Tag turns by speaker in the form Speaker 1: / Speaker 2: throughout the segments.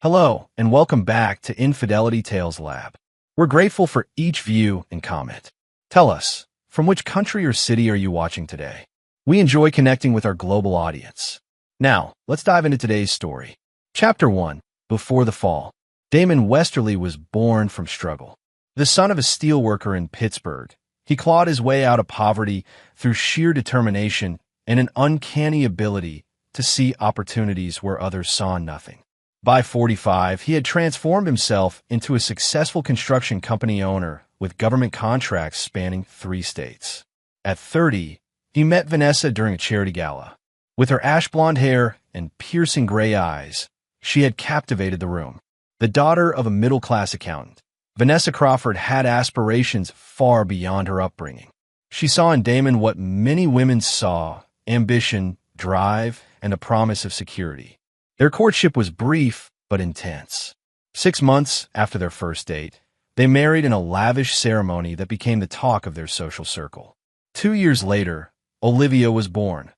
Speaker 1: Hello, and welcome back to Infidelity Tales Lab. We're grateful for each view and comment. Tell us, from which country or city are you watching today? We enjoy connecting with our global audience. Now, let's dive into today's story. Chapter 1. Before the Fall. Damon Westerly was born from struggle. The son of a steelworker in Pittsburgh, he clawed his way out of poverty through sheer determination and an uncanny ability to see opportunities where others saw nothing. By 45, he had transformed himself into a successful construction company owner with government contracts spanning 3 states. At 30, he met Vanessa during a charity gala. With her ash blonde hair and piercing gray eyes, she had captivated the room. The daughter of a middle-class accountant, Vanessa Crawford had aspirations far beyond her upbringing. She saw in Damon what many women saw: ambition, drive, and the promise of security. Their courtship was brief but intense. 6 months after their first date, they married in a lavish ceremony that became the talk of their social circle. 2 years later, Olivia was born,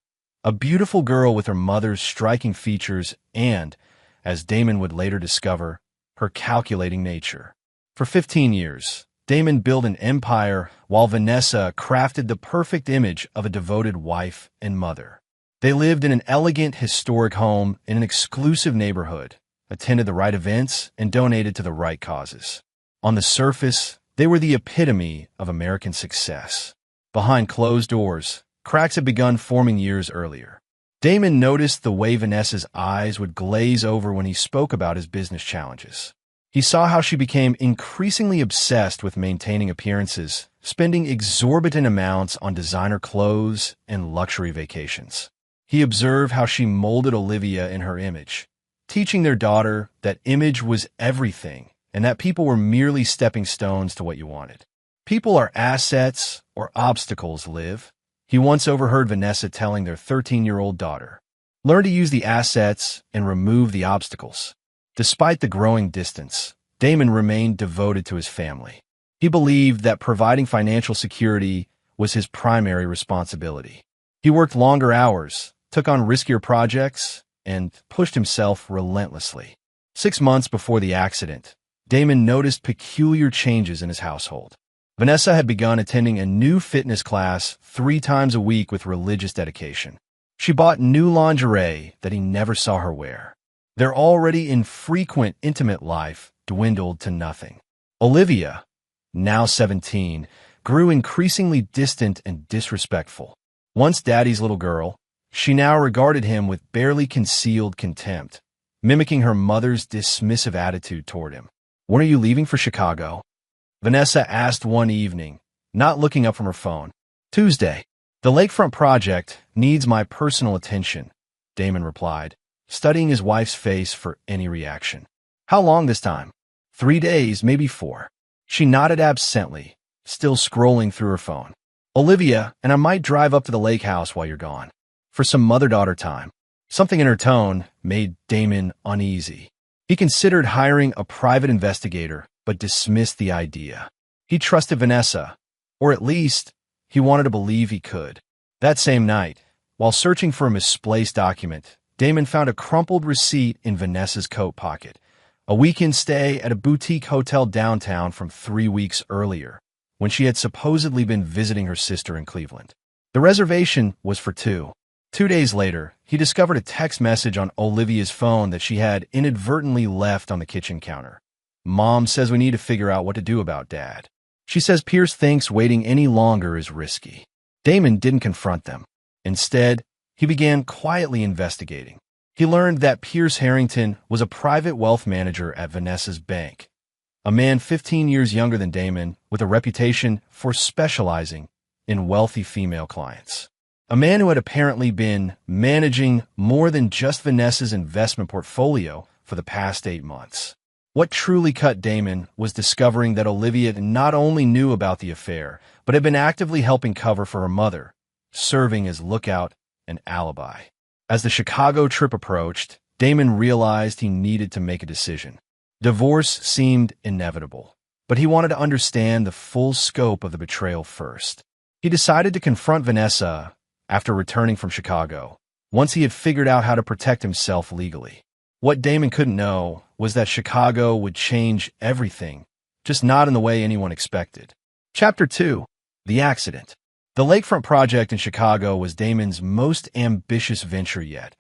Speaker 1: a beautiful girl with her mother's striking features and, as Damon would later discover, her calculating nature. For 15 years, Damon built an empire while Vanessa crafted the perfect image of a devoted wife and mother. They lived in an elegant, historic home in an exclusive neighborhood, attended the right events, and donated to the right causes. On the surface, they were the epitome of American success. Behind closed doors, cracks had begun forming years earlier. Damon noticed the way Vanessa's eyes would glaze over when he spoke about his business challenges. He saw how she became increasingly obsessed with maintaining appearances, spending exorbitant amounts on designer clothes and luxury vacations. He observed how she molded Olivia in her image, teaching their daughter that image was everything and that people were merely stepping stones to what you wanted. People are assets or obstacles, Liv, he once overheard Vanessa telling their 13-year-old daughter. Learn to use the assets and remove the obstacles. Despite the growing distance, Damon remained devoted to his family. He believed that providing financial security was his primary responsibility. He worked longer hours, took on riskier projects, and pushed himself relentlessly. 6 months before the accident, Damon noticed peculiar changes in his household. Vanessa had begun attending a new fitness class 3 times a week with religious dedication. She bought new lingerie that he never saw her wear. Their already infrequent intimate life dwindled to nothing. Olivia, now 17, grew increasingly distant and disrespectful. Once daddy's little girl, she now regarded him with barely concealed contempt, mimicking her mother's dismissive attitude toward him. "When are you leaving for Chicago?" Vanessa asked one evening, not looking up from her phone. "Tuesday. The lakefront project needs my personal attention," Damon replied, studying his wife's face for any reaction. "How long this time?" 3 days, maybe 4. She nodded absently, still scrolling through her phone. "Olivia, and I might drive up to the lake house while you're gone, for some mother-daughter time." Something in her tone made Damon uneasy. He considered hiring a private investigator, but dismissed the idea. He trusted Vanessa, or at least, he wanted to believe he could. That same night, while searching for a misplaced document, Damon found a crumpled receipt in Vanessa's coat pocket, a weekend stay at a boutique hotel downtown from 3 weeks earlier, when she had supposedly been visiting her sister in Cleveland. The reservation was for 2. 2 days later, he discovered a text message on Olivia's phone that she had inadvertently left on the kitchen counter. "Mom says we need to figure out what to do about Dad. She says Pierce thinks waiting any longer is risky." Damon didn't confront them. Instead, he began quietly investigating. He learned that Pierce Harrington was a private wealth manager at Vanessa's bank, a man 15 years younger than Damon with a reputation for specializing in wealthy female clients. A man who had apparently been managing more than just Vanessa's investment portfolio for the past 8 months. What truly cut Damon was discovering that Olivia not only knew about the affair, but had been actively helping cover for her mother, serving as lookout and alibi. As the Chicago trip approached, Damon realized he needed to make a decision. Divorce seemed inevitable, but he wanted to understand the full scope of the betrayal first. He decided to confront Vanessa after returning from Chicago, once he had figured out how to protect himself legally. What Damon couldn't know was that Chicago would change everything, just not in the way anyone expected. Chapter 2. The Accident. The Lakefront project in Chicago was Damon's most ambitious venture yet,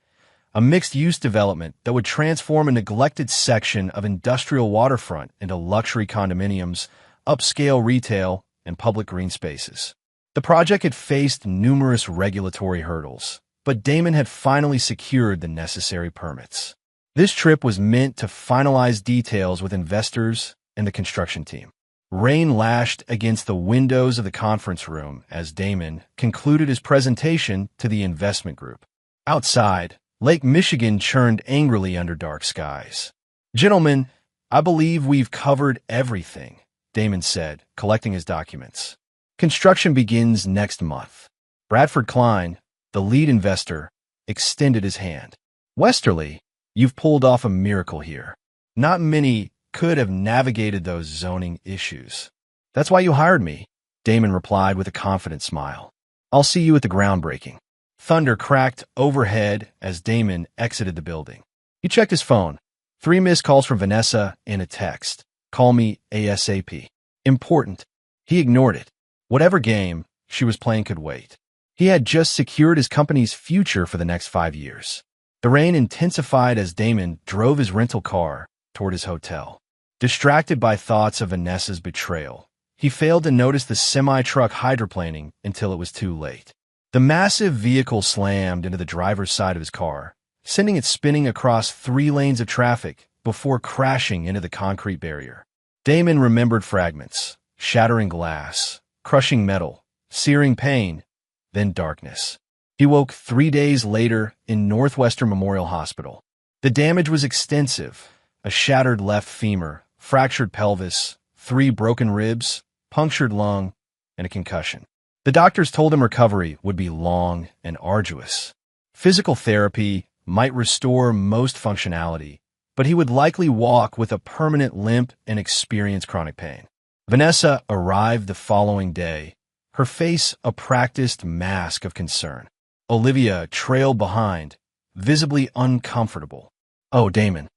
Speaker 1: a mixed-use development that would transform a neglected section of industrial waterfront into luxury condominiums, upscale retail, and public green spaces. The project had faced numerous regulatory hurdles, but Damon had finally secured the necessary permits. This trip was meant to finalize details with investors and the construction team. Rain lashed against the windows of the conference room as Damon concluded his presentation to the investment group. Outside, Lake Michigan churned angrily under dark skies. "Gentlemen, I believe we've covered everything," Damon said, collecting his documents. "Construction begins next month." Bradford Klein, the lead investor, extended his hand. "Westerly, you've pulled off a miracle here. Not many could have navigated those zoning issues. That's why you hired me," Damon replied with a confident smile. "I'll see you at the groundbreaking." Thunder cracked overhead as Damon exited the building. He checked his phone. 3 missed calls from Vanessa and a text. "Call me ASAP. Important." He ignored it. Whatever game she was playing could wait. He had just secured his company's future for the next 5 years. The rain intensified as Damon drove his rental car toward his hotel. Distracted by thoughts of Vanessa's betrayal, he failed to notice the semi-truck hydroplaning until it was too late. The massive vehicle slammed into the driver's side of his car, sending it spinning across 3 lanes of traffic before crashing into the concrete barrier. Damon remembered fragments, shattering glass, crushing metal, searing pain, then darkness. He woke 3 days later in Northwestern Memorial Hospital. The damage was extensive: a shattered left femur, fractured pelvis, 3 broken ribs, punctured lung, and a concussion. The doctors told him recovery would be long and arduous. Physical therapy might restore most functionality, but he would likely walk with a permanent limp and experience chronic pain. Vanessa arrived the following day, her face a practiced mask of concern. Olivia trailed behind, visibly uncomfortable. "Oh, Damon."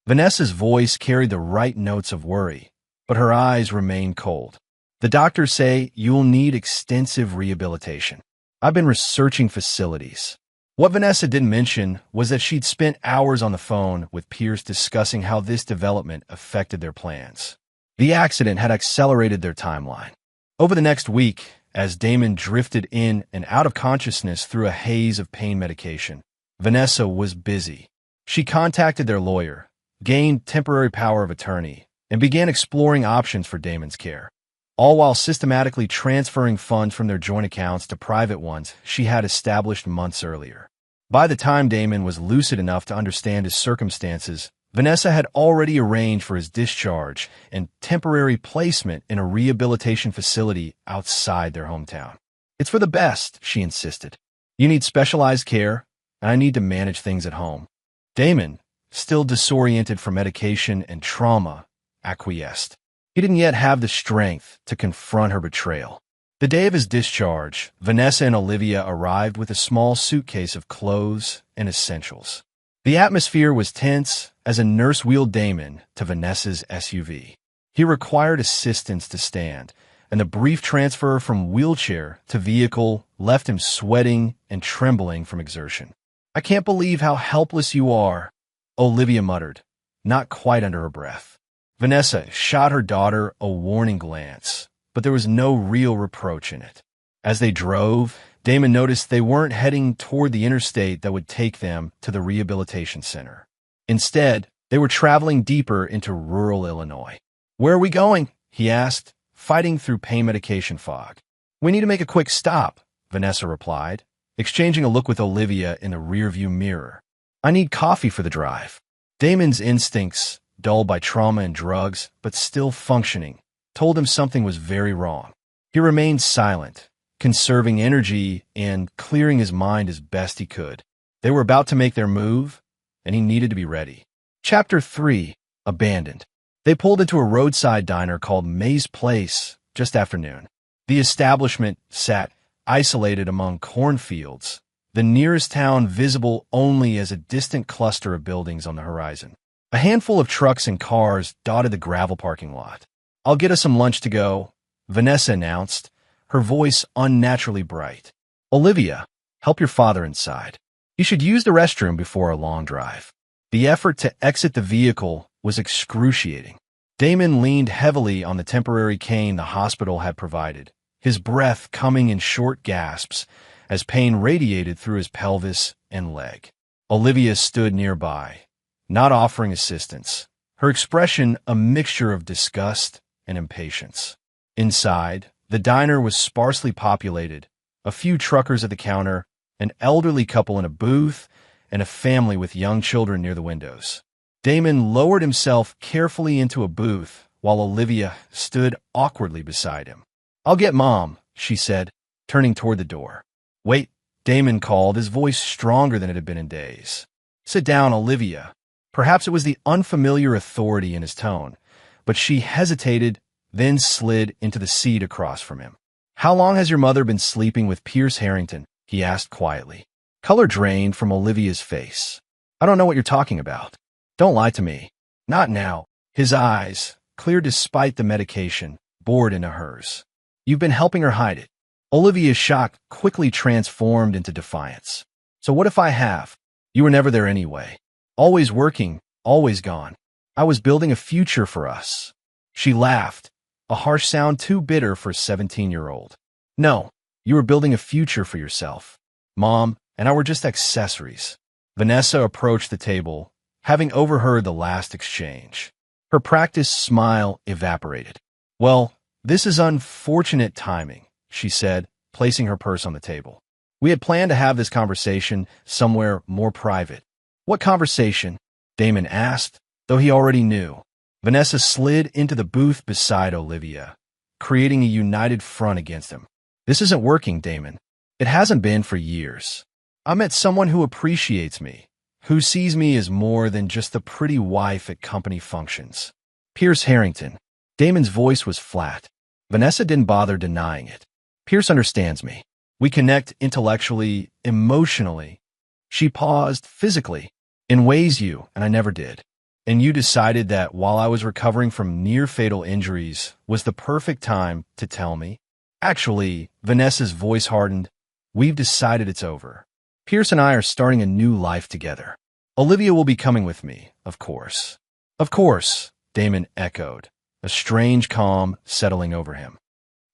Speaker 1: Vanessa's voice carried the right notes of worry, but her eyes remained cold. "The doctors say you'll need extensive rehabilitation. I've been researching facilities." What Vanessa didn't mention was that she'd spent hours on the phone with peers discussing how this development affected their plans. The accident had accelerated their timeline. Over the next week, as Damon drifted in and out of consciousness through a haze of pain medication, Vanessa was busy. She contacted their lawyer, gained temporary power of attorney, and began exploring options for Damon's care, all while systematically transferring funds from their joint accounts to private ones she had established months earlier. By the time Damon was lucid enough to understand his circumstances, Vanessa had already arranged for his discharge and temporary placement in a rehabilitation facility outside their hometown. "It's for the best," she insisted. "You need specialized care, and I need to manage things at home." Damon, still disoriented from medication and trauma, acquiesced. He didn't yet have the strength to confront her betrayal. The day of his discharge, Vanessa and Olivia arrived with a small suitcase of clothes and essentials. The atmosphere was tense as a nurse wheeled Damon to Vanessa's SUV. He required assistance to stand, and the brief transfer from wheelchair to vehicle left him sweating and trembling from exertion. "I can't believe how helpless you are," Olivia muttered, not quite under her breath. Vanessa shot her daughter a warning glance, but there was no real reproach in it. As they drove, Damon noticed they weren't heading toward the interstate that would take them to the rehabilitation center. Instead, they were traveling deeper into rural Illinois. "Where are we going?" he asked, fighting through pain medication fog. "We need to make a quick stop," Vanessa replied, exchanging a look with Olivia in the rearview mirror. "I need coffee for the drive." Damon's instincts, dulled by trauma and drugs, but still functioning, told him something was very wrong. He remained silent, conserving energy and clearing his mind as best he could. They were about to make their move, and he needed to be ready. Chapter 3. Abandoned. They pulled into a roadside diner called May's Place just after noon. The establishment sat isolated among cornfields, the nearest town visible only as a distant cluster of buildings on the horizon. A handful of trucks and cars dotted the gravel parking lot. "I'll get us some lunch to go," Vanessa announced, her voice unnaturally bright. "Olivia, help your father inside. You should use the restroom before a long drive." The effort to exit the vehicle was excruciating. Damon leaned heavily on the temporary cane the hospital had provided, his breath coming in short gasps as pain radiated through his pelvis and leg. Olivia stood nearby, not offering assistance, her expression a mixture of disgust and impatience. Inside, the diner was sparsely populated, a few truckers at the counter, an elderly couple in a booth, and a family with young children near the windows. Damon lowered himself carefully into a booth while Olivia stood awkwardly beside him. "I'll get Mom," she said, turning toward the door. "Wait," Damon called, his voice stronger than it had been in days. "Sit down, Olivia." Perhaps it was the unfamiliar authority in his tone, but she hesitated, then slid into the seat across from him. "How long has your mother been sleeping with Pierce Harrington?" he asked quietly. Color drained from Olivia's face. "I don't know what you're talking about." "Don't lie to me." "Not now." His eyes, clear despite the medication, bored into hers. "You've been helping her hide it." Olivia's shock quickly transformed into defiance. "So what if I have? You were never there anyway. Always working, always gone. I was building a future for us." She laughed, a harsh sound too bitter for a 17-year-old. "No, you were building a future for yourself. Mom and I were just accessories." Vanessa approached the table, having overheard the last exchange. Her practiced smile evaporated. "Well, this is unfortunate timing," she said, placing her purse on the table. "We had planned to have this conversation somewhere more private." "What conversation?" Damon asked, though he already knew. Vanessa slid into the booth beside Olivia, creating a united front against him. "This isn't working, Damon. It hasn't been for years. I met someone who appreciates me, who sees me as more than just the pretty wife at company functions. Pierce Harrington." Damon's voice was flat. Vanessa didn't bother denying it. "Pierce understands me. We connect intellectually, emotionally." She paused physically, "In ways you and I never did. And you decided that while I was recovering from near-fatal injuries was the perfect time to tell me?" "Actually," Vanessa's voice hardened, "we've decided it's over. Pierce and I are starting a new life together. Olivia will be coming with me, of course." "Of course," Damon echoed, a strange calm settling over him.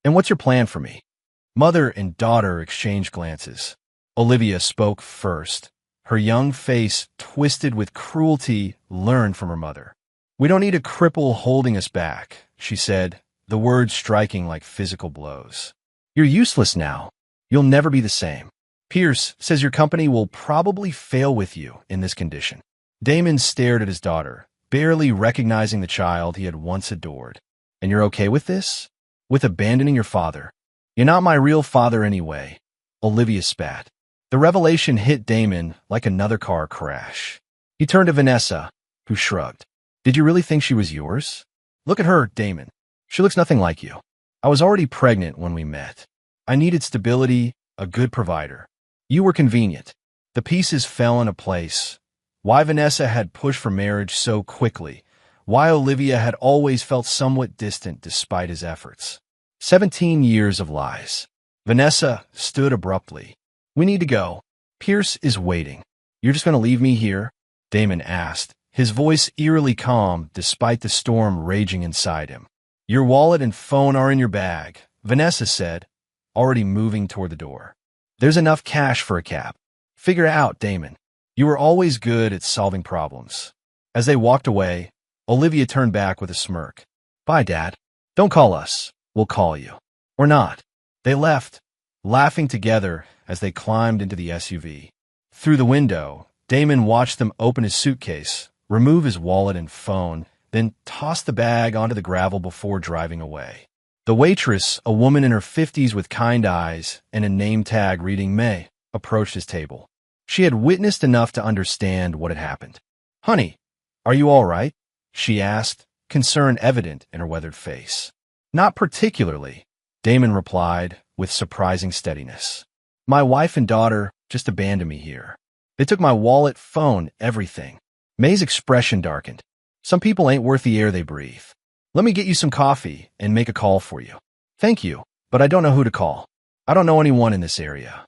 Speaker 1: "And what's your plan for me?" Mother and daughter exchanged glances. Olivia spoke first, her young face twisted with cruelty learned from her mother. "We don't need a cripple holding us back," she said, the words striking like physical blows. "You're useless now. You'll never be the same. Pierce says your company will probably fail with you in this condition." Damon stared at his daughter, barely recognizing the child he had once adored. "And you're okay with this? With abandoning your father?" "You're not my real father anyway," Olivia spat. The revelation hit Damon like another car crash. He turned to Vanessa, who shrugged. "Did you really think she was yours? Look at her, Damon. She looks nothing like you. I was already pregnant when we met. I needed stability, a good provider. You were convenient." The pieces fell into place. Why Vanessa had pushed for marriage so quickly. Why Olivia had always felt somewhat distant despite his efforts. 17 years of lies. Vanessa stood abruptly. "We need to go. Pierce is waiting." "You're just going to leave me here?" Damon asked, his voice eerily calm despite the storm raging inside him. "Your wallet and phone are in your bag," Vanessa said, already moving toward the door. "There's enough cash for a cab. Figure it out, Damon. You were always good at solving problems." As they walked away, Olivia turned back with a smirk. "Bye, Dad. Don't call us. We'll call you." "Or not." They left, laughing together as they climbed into the SUV. Through the window, Damon watched them open his suitcase, remove his wallet and phone, then toss the bag onto the gravel before driving away. The waitress, a woman in her 50s with kind eyes and a name tag reading May, approached his table. She had witnessed enough to understand what had happened. "Honey, are you all right?" she asked, concern evident in her weathered face. "Not particularly," Damon replied with surprising steadiness. "My wife and daughter just abandoned me here. They took my wallet, phone, everything." May's expression darkened. Some people ain't worth the air they breathe. Let me get you some coffee and make a call for you. Thank you, but I don't know who to call. I don't know anyone in this area.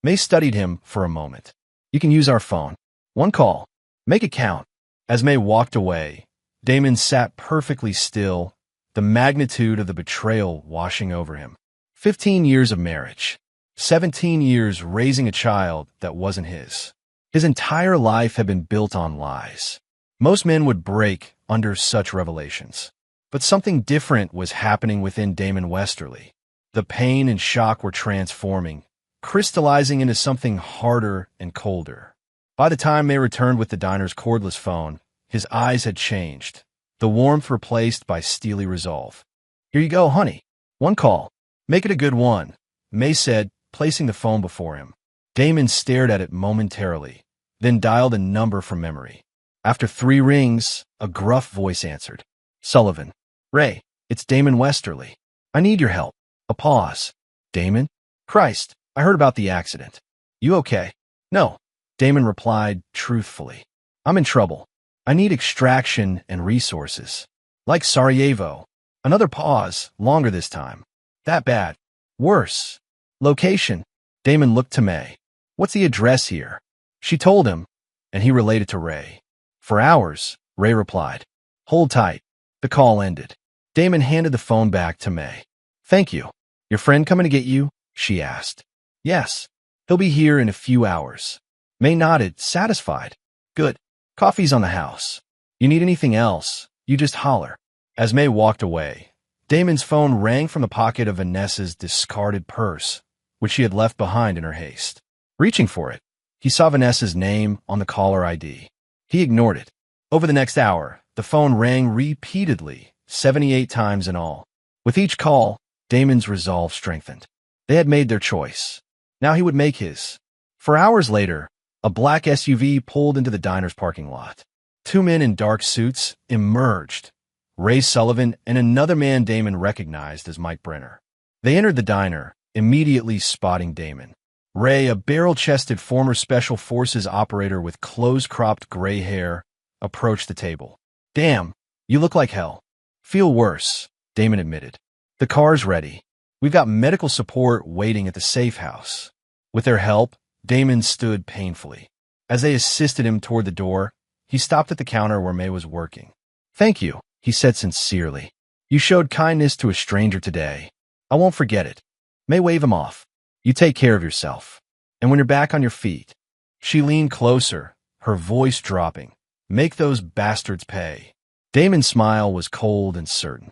Speaker 1: May studied him for a moment. You can use our phone. One call. Make it count. As May walked away, Damon sat perfectly still, the magnitude of the betrayal washing over him. 15 years of marriage. 17 years raising a child that wasn't his. His entire life had been built on lies. Most men would break under such revelations. But something different was happening within Damon Westerly. The pain and shock were transforming, crystallizing into something harder and colder. By the time May returned with the diner's cordless phone, his eyes had changed, the warmth replaced by steely resolve. Here you go, honey. One call. Make it a good one, May said, placing the phone before him. Damon stared at it momentarily, then dialed a number from memory. After 3 rings, a gruff voice answered. Sullivan. Ray, it's Damon Westerly. I need your help. A pause. Damon? Christ, I heard about the accident. You okay? No, Damon replied truthfully. I'm in trouble. I need extraction and resources. Like Sarajevo. Another pause, longer this time. That bad. Worse. Location. Damon looked to May. What's the address here? She told him, and he related to Ray. For hours, Ray replied. Hold tight. The call ended. Damon handed the phone back to May. Thank you. Your friend coming to get you? She asked. Yes. He'll be here in a few hours. May nodded, satisfied. Good. Coffee's on the house. You need anything else, you just holler. As May walked away, Damon's phone rang from the pocket of Vanessa's discarded purse, which she had left behind in her haste. Reaching for it, he saw Vanessa's name on the caller ID. He ignored it. Over the next hour, the phone rang repeatedly, 78 times in all. With each call, Damon's resolve strengthened. They had made their choice. Now he would make his. 4 hours later, a black SUV pulled into the diner's parking lot. 2 men in dark suits emerged. Ray Sullivan and another man Damon recognized as Mike Brenner. They entered the diner, immediately spotting Damon. Ray, a barrel-chested former Special Forces operator with close-cropped gray hair, approached the table. Damn, you look like hell. Feel worse, Damon admitted. The car's ready. We've got medical support waiting at the safe house. With their help, Damon stood painfully. As they assisted him toward the door, he stopped at the counter where May was working. Thank you, he said sincerely. You showed kindness to a stranger today. I won't forget it. May waved him off. You take care of yourself. And when you're back on your feet. She leaned closer, her voice dropping. Make those bastards pay. Damon's smile was cold and certain.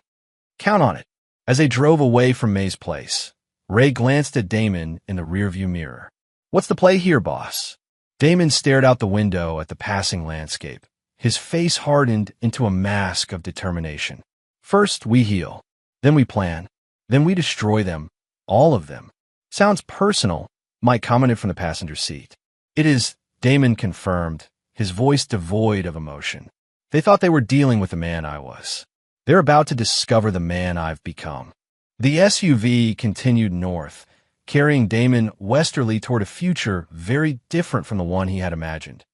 Speaker 1: Count on it. As they drove away from May's place, Ray glanced at Damon in the rearview mirror. What's the play here, boss? Damon stared out the window at the passing landscape. His face hardened into a mask of determination. First, we heal. Then we plan. Then we destroy them. All of them. Sounds personal, Mike commented from the passenger seat. It is, Damon confirmed, his voice devoid of emotion. They thought they were dealing with the man I was. They're about to discover the man I've become. The SUV continued north, carrying Damon westerly toward a future very different from the one he had imagined,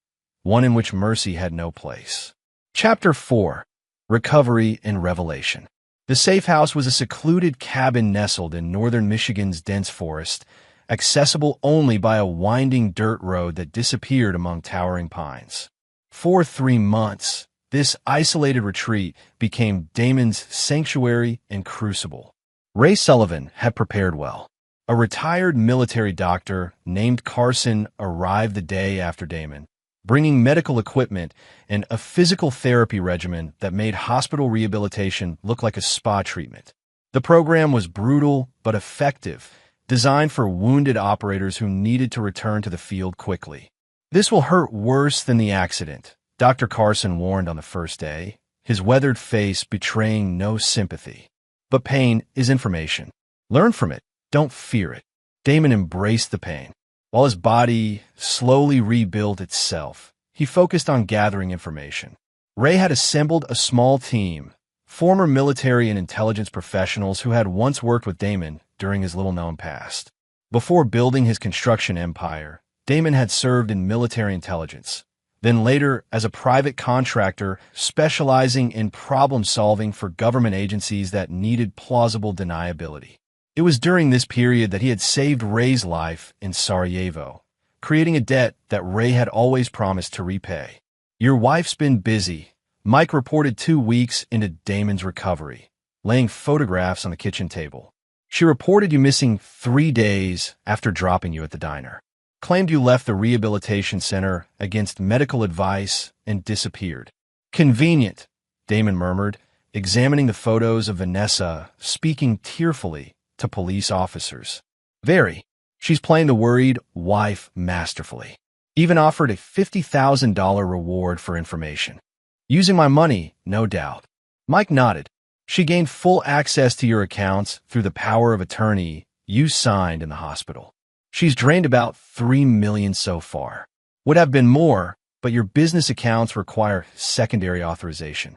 Speaker 1: one in which mercy had no place. Chapter 4. Recovery and Revelation. The safe house was a secluded cabin nestled in northern Michigan's dense forest, accessible only by a winding dirt road that disappeared among towering pines. For 3 months, this isolated retreat became Damon's sanctuary and crucible. Ray Sullivan had prepared well. A retired military doctor named Carson arrived the day after Damon, bringing medical equipment and a physical therapy regimen that made hospital rehabilitation look like a spa treatment. The program was brutal but effective, designed for wounded operators who needed to return to the field quickly. This will hurt worse than the accident, Dr. Carson warned on the first day, his weathered face betraying no sympathy. But pain is information. Learn from it. Don't fear it. Damon embraced the pain. While his body slowly rebuilt itself, he focused on gathering information. Ray had assembled a small team, former military and intelligence professionals who had once worked with Damon during his little-known past. Before building his construction empire, Damon had served in military intelligence, then later as a private contractor specializing in problem-solving for government agencies that needed plausible deniability. It was during this period that he had saved Ray's life in Sarajevo, creating a debt that Ray had always promised to repay. "Your wife's been busy," Mike reported 2 weeks into Damon's recovery, laying photographs on the kitchen table. "She reported you missing 3 days after dropping you at the diner. Claimed you left the rehabilitation center against medical advice and disappeared." "Convenient," Damon murmured, examining the photos of Vanessa, speaking tearfully to police officers. "Very. She's playing the worried wife masterfully. Even offered a $50,000 reward for information. Using my money, no doubt." Mike nodded. "She gained full access to your accounts through the power of attorney you signed in the hospital. She's drained about $3 million so far. Would have been more, but your business accounts require secondary authorization."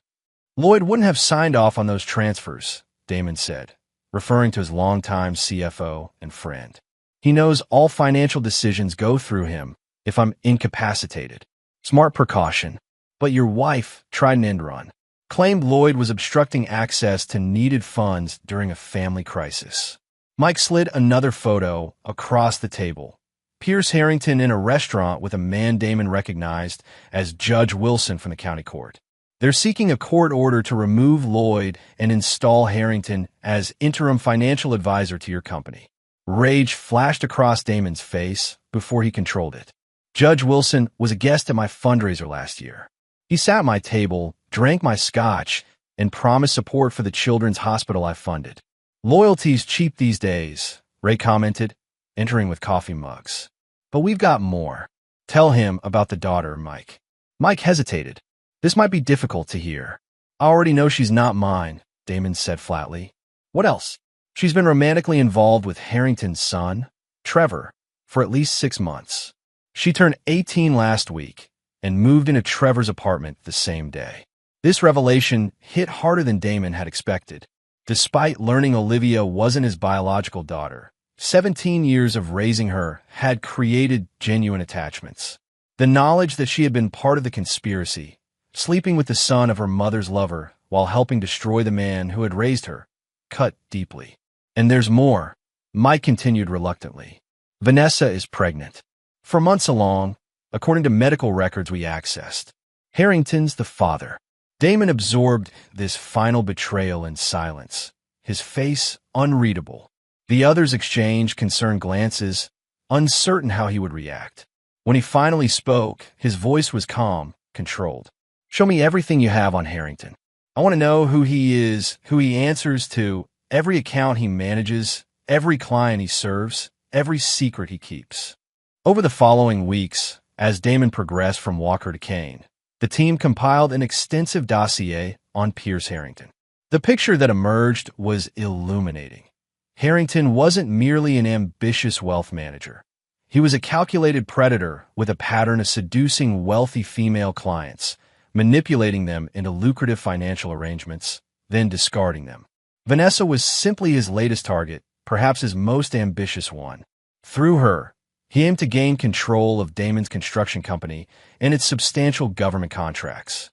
Speaker 1: "Lloyd wouldn't have signed off on those transfers," Damon said, referring to his longtime CFO and friend. "He knows all financial decisions go through him if I'm incapacitated. Smart precaution. But your wife tried an end run. Claimed Lloyd was obstructing access to needed funds during a family crisis." Mike slid another photo across the table. Pierce Harrington in a restaurant with a man Damon recognized as Judge Wilson from the county court. "They're seeking a court order to remove Lloyd and install Harrington as interim financial advisor to your company." Rage flashed across Damon's face before he controlled it. "Judge Wilson was a guest at my fundraiser last year. He sat at my table, drank my scotch, and promised support for the children's hospital I funded." "Loyalty's cheap these days," Ray commented, entering with coffee mugs. "But we've got more. Tell him about the daughter, Mike." Mike hesitated. "This might be difficult to hear." "I already know she's not mine," Damon said flatly. "What else?" "She's been romantically involved with Harrington's son, Trevor, for at least 6 months. She turned 18 last week and moved into Trevor's apartment the same day." This revelation hit harder than Damon had expected. Despite learning Olivia wasn't his biological daughter, 17 years of raising her had created genuine attachments. The knowledge that she had been part of the conspiracy, sleeping with the son of her mother's lover while helping destroy the man who had raised her, cut deeply. "And there's more," Mike continued reluctantly. "Vanessa is pregnant. For months along, according to medical records we accessed. Harrington's the father." Damon absorbed this final betrayal in silence, his face unreadable. The others exchanged concerned glances, uncertain how he would react. When he finally spoke, his voice was calm, controlled. "Show me everything you have on Harrington. I want to know who he is, who he answers to, every account he manages, every client he serves, every secret he keeps." Over the following weeks, as Damon progressed from Walker to Kane, the team compiled an extensive dossier on Pierce Harrington. The picture that emerged was illuminating. Harrington wasn't merely an ambitious wealth manager. He was a calculated predator with a pattern of seducing wealthy female clients, manipulating them into lucrative financial arrangements, then discarding them. Vanessa was simply his latest target, perhaps his most ambitious one. Through her, he aimed to gain control of Damon's construction company and its substantial government contracts.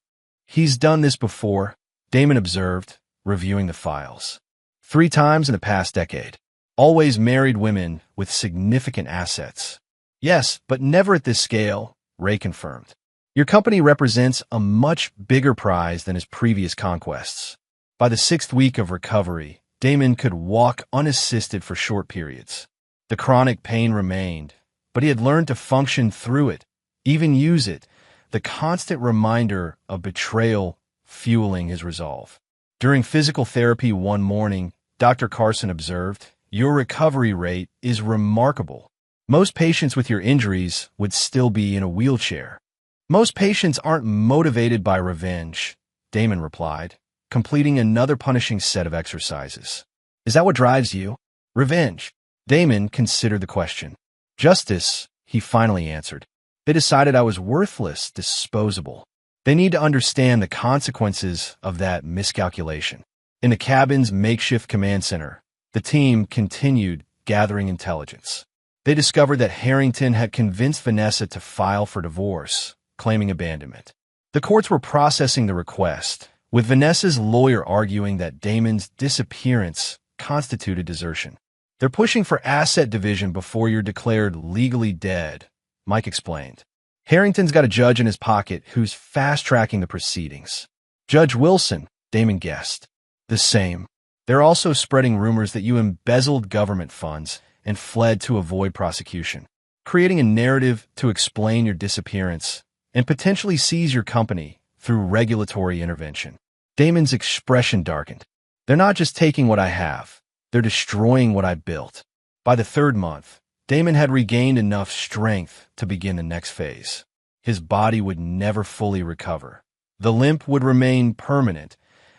Speaker 1: "He's done this before," Damon observed, reviewing the files. 3 times in the past decade. Always married women with significant assets." "Yes, but never at this scale," Ray confirmed. "Your company represents a much bigger prize than his previous conquests." By the 6th week of recovery, Damon could walk unassisted for short periods. The chronic pain remained, but he had learned to function through it, even use it, the constant reminder of betrayal fueling his resolve. During physical therapy one morning, Dr. Carson observed, "Your recovery rate is remarkable. Most patients with your injuries would still be in a wheelchair." "Most patients aren't motivated by revenge," Damon replied, completing another punishing set of exercises. "Is that what drives you?" "Revenge." Damon considered the question. "Justice," he finally answered. "They decided I was worthless, disposable. They need to understand the consequences of that miscalculation." In the cabin's makeshift command center, the team continued gathering intelligence. They discovered that Harrington had convinced Vanessa to file for divorce, claiming abandonment. The courts were processing the request, with Vanessa's lawyer arguing that Damon's disappearance constituted desertion. They're pushing for asset division before you're declared legally dead, Mike explained. Harrington's got a judge in his pocket who's fast-tracking the proceedings. Judge Wilson, Damon guessed. The same. They're also spreading rumors that you embezzled government funds and fled to avoid prosecution, creating a narrative to explain your disappearance and potentially seize your company through regulatory intervention. Damon's expression darkened. They're not just taking what I have, they're destroying what I built. By the third month, Damon had regained enough strength to begin the next phase. His body would never fully recover. The limp would remain permanent,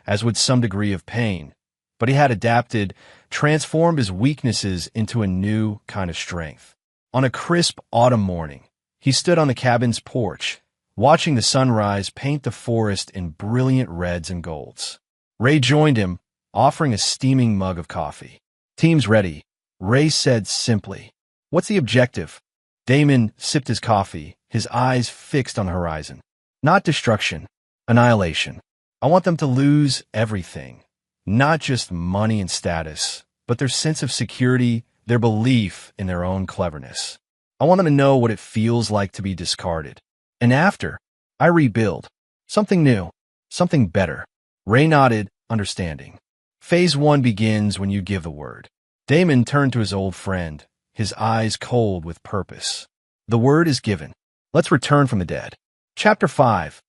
Speaker 1: as would some degree of pain, but he had adapted, transformed his weaknesses into a new kind of strength. On a crisp autumn morning, he stood on the cabin's porch, watching the sunrise paint the forest in brilliant reds and golds. Ray joined him, offering a steaming mug of coffee. "Team's ready," Ray said simply. "What's the objective?" Damon sipped his coffee, his eyes fixed on the horizon. "Not destruction, annihilation. I want them to lose everything. Not just money and status, but their sense of security, their belief in their own cleverness. I want them to know what it feels like to be discarded. And after, I rebuild. Something new, something better." Ray nodded, understanding. Phase 1 begins when you give the word. Damon turned to his old friend, his eyes cold with purpose. The word is given. Let's return from the dead. Chapter 5.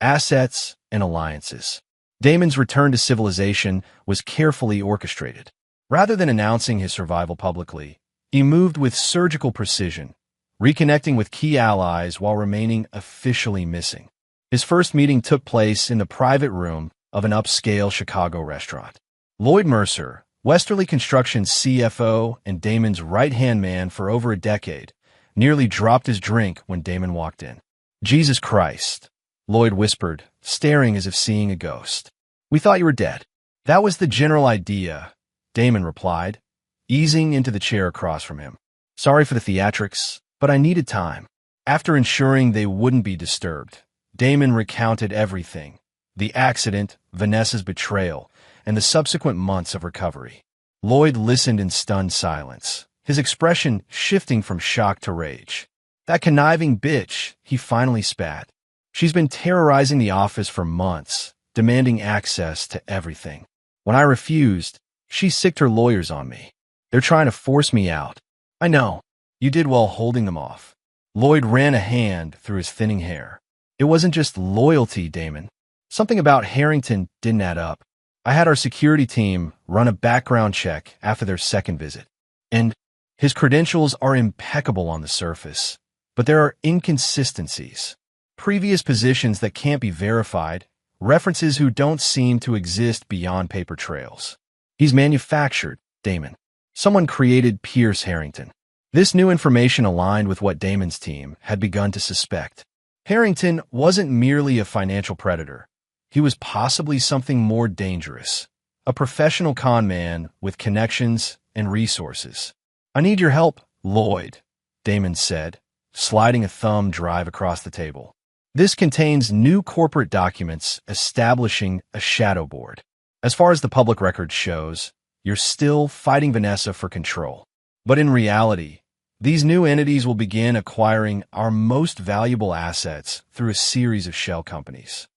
Speaker 1: Assets and Alliances. Damon's return to civilization was carefully orchestrated. Rather than announcing his survival publicly, he moved with surgical precision, reconnecting with key allies while remaining officially missing. His first meeting took place in the private room of an upscale Chicago restaurant. Lloyd Mercer, Westerly Construction's CFO and Damon's right-hand man for over a decade, nearly dropped his drink when Damon walked in. "Jesus Christ," Lloyd whispered, staring as if seeing a ghost. "We thought you were dead." "That was the general idea," Damon replied, easing into the chair across from him. "Sorry for the theatrics, but I needed time." After ensuring they wouldn't be disturbed, Damon recounted everything: the accident, Vanessa's betrayal, and the subsequent months of recovery. Lloyd listened in stunned silence, his expression shifting from shock to rage. "That conniving bitch," he finally spat. "She's been terrorizing the office for months, demanding access to everything. When I refused, she sicked her lawyers on me. They're trying to force me out. I know. You did well holding them off." Lloyd ran a hand through his thinning hair. "It wasn't just loyalty, Damon. Something about Harrington didn't add up. I had our security team run a background check after their second visit. And his credentials are impeccable on the surface, but there are inconsistencies. Previous positions that can't be verified, references who don't seem to exist beyond paper trails. He's manufactured, Damon. Someone created Pierce Harrington." This new information aligned with what Damon's team had begun to suspect. Harrington wasn't merely a financial predator. He was possibly something more dangerous, a professional con man with connections and resources. "I need your help, Lloyd," Damon said, sliding a thumb drive across the table. "This contains new corporate documents establishing a shadow board. As far as the public record shows, you're still fighting Vanessa for control. But in reality, these new entities will begin acquiring our most valuable assets through a series of shell companies."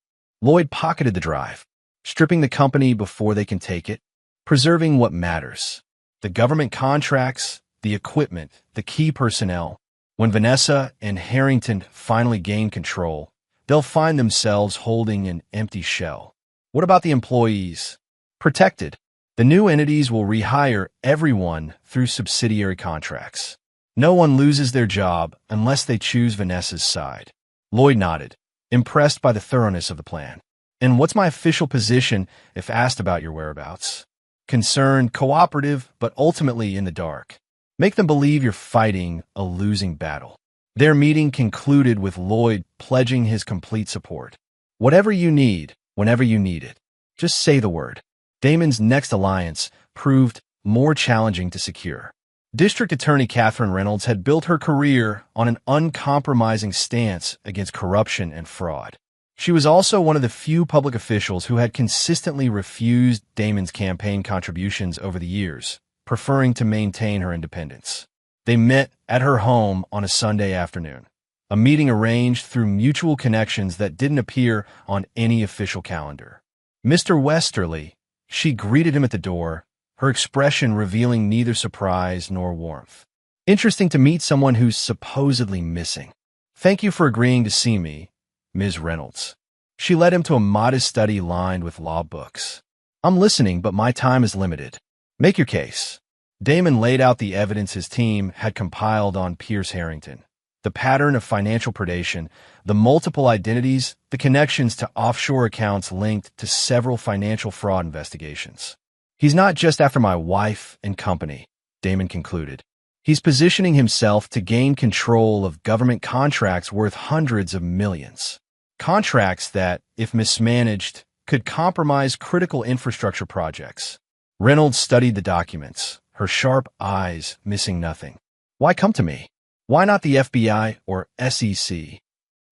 Speaker 1: Lloyd pocketed the drive, stripping the company before they can take it, preserving what matters: the government contracts, the equipment, the key personnel. When Vanessa and Harrington finally gain control, they'll find themselves holding an empty shell. What about the employees? Protected. The new entities will rehire everyone through subsidiary contracts. No one loses their job unless they choose Vanessa's side. Lloyd nodded, impressed by the thoroughness of the plan. "And what's my official position if asked about your whereabouts?" "Concerned, cooperative, but ultimately in the dark. Make them believe you're fighting a losing battle." Their meeting concluded with Lloyd pledging his complete support. "Whatever you need, whenever you need it. Just say the word." Damon's next alliance proved more challenging to secure. District Attorney Catherine Reynolds had built her career on an uncompromising stance against corruption and fraud. She was also one of the few public officials who had consistently refused Damon's campaign contributions over the years, preferring to maintain her independence. They met at her home on a Sunday afternoon, a meeting arranged through mutual connections that didn't appear on any official calendar. Mr. Westerly, she greeted him at the door, her expression revealing neither surprise nor warmth. Interesting to meet someone who's supposedly missing. Thank you for agreeing to see me, Ms. Reynolds. She led him to a modest study lined with law books. I'm listening, but my time is limited. Make your case. Damon laid out the evidence his team had compiled on Pierce Harrington. The pattern of financial predation, the multiple identities, the connections to offshore accounts linked to several financial fraud investigations. He's not just after my wife and company, Damon concluded. He's positioning himself to gain control of government contracts worth hundreds of millions. Contracts that, if mismanaged, could compromise critical infrastructure projects. Reynolds studied the documents, her sharp eyes missing nothing. Why come to me? Why not the FBI or SEC?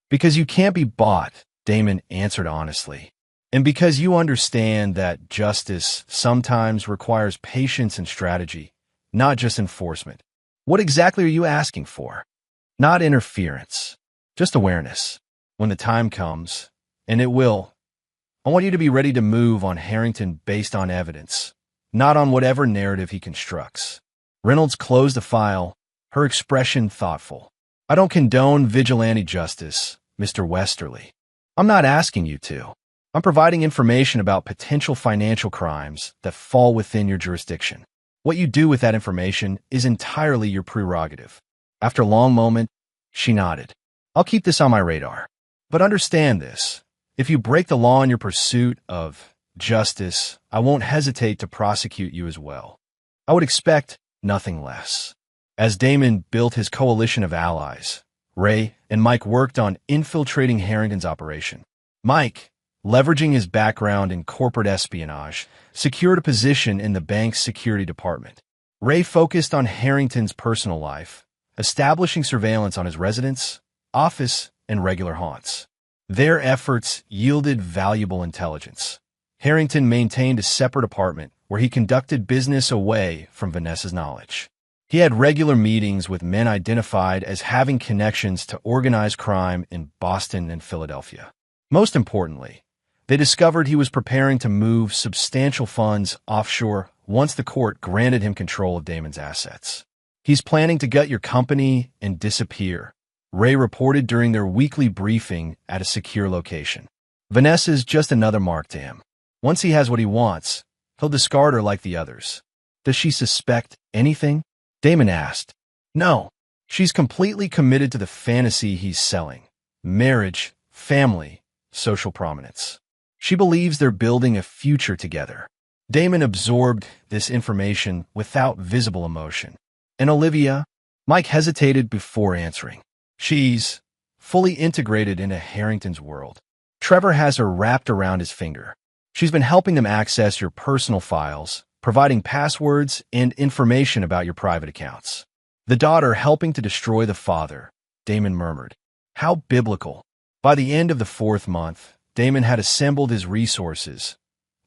Speaker 1: Because you can't be bought, Damon answered honestly. And because you understand that justice sometimes requires patience and strategy, not just enforcement. What exactly are you asking for? Not interference, just awareness. When the time comes, and it will, I want you to be ready to move on Harrington based on evidence, not on whatever narrative he constructs. Reynolds closed the file, her expression thoughtful. I don't condone vigilante justice, Mr. Westerly. I'm not asking you to. I'm providing information about potential financial crimes that fall within your jurisdiction. What you do with that information is entirely your prerogative. After a long moment, she nodded. I'll keep this on my radar. But understand this. If you break the law in your pursuit of justice, I won't hesitate to prosecute you as well. I would expect nothing less. As Damon built his coalition of allies, Ray and Mike worked on infiltrating Harrington's operation. Mike, leveraging his background in corporate espionage, secured a position in the bank's security department. Ray focused on Harrington's personal life, establishing surveillance on his residence, office, and regular haunts. Their efforts yielded valuable intelligence. Harrington maintained a separate apartment where he conducted business away from Vanessa's knowledge. He had regular meetings with men identified as having connections to organized crime in Boston and Philadelphia. Most importantly, they discovered he was preparing to move substantial funds offshore once the court granted him control of Damon's assets. He's planning to gut your company and disappear, Ray reported during their weekly briefing at a secure location. Vanessa's just another mark to him. Once he has what he wants, he'll discard her like the others. Does she suspect anything? Damon asked. No. She's completely committed to the fantasy he's selling. Marriage, family, social prominence. She believes they're building a future together. Damon absorbed this information without visible emotion. And Olivia? Mike hesitated before answering. She's fully integrated into Harrington's world. Trevor has her wrapped around his finger. She's been helping them access your personal files, providing passwords and information about your private accounts. The daughter helping to destroy the father, Damon murmured. How biblical. By the end of the 4th month, Damon had assembled his resources,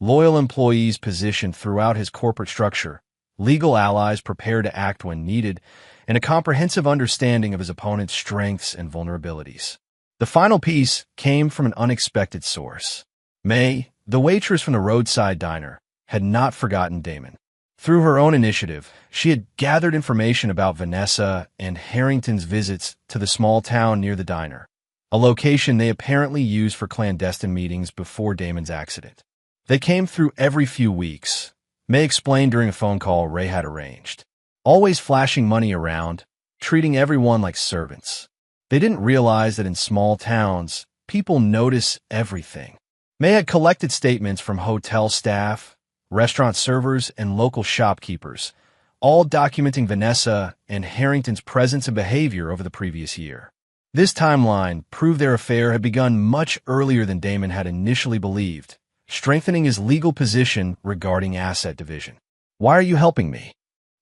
Speaker 1: loyal employees positioned throughout his corporate structure, legal allies prepared to act when needed, and a comprehensive understanding of his opponent's strengths and vulnerabilities. The final piece came from an unexpected source. May, the waitress from the roadside diner, had not forgotten Damon. Through her own initiative, she had gathered information about Vanessa and Harrington's visits to the small town near the diner, a location they apparently used for clandestine meetings before Damon's accident. They came through every few weeks, May explained during a phone call Ray had arranged. Always flashing money around, treating everyone like servants. They didn't realize that in small towns, people notice everything. May had collected statements from hotel staff, restaurant servers, and local shopkeepers, all documenting Vanessa and Harrington's presence and behavior over the previous year. This timeline proved their affair had begun much earlier than Damon had initially believed, strengthening his legal position regarding asset division. Why are you helping me?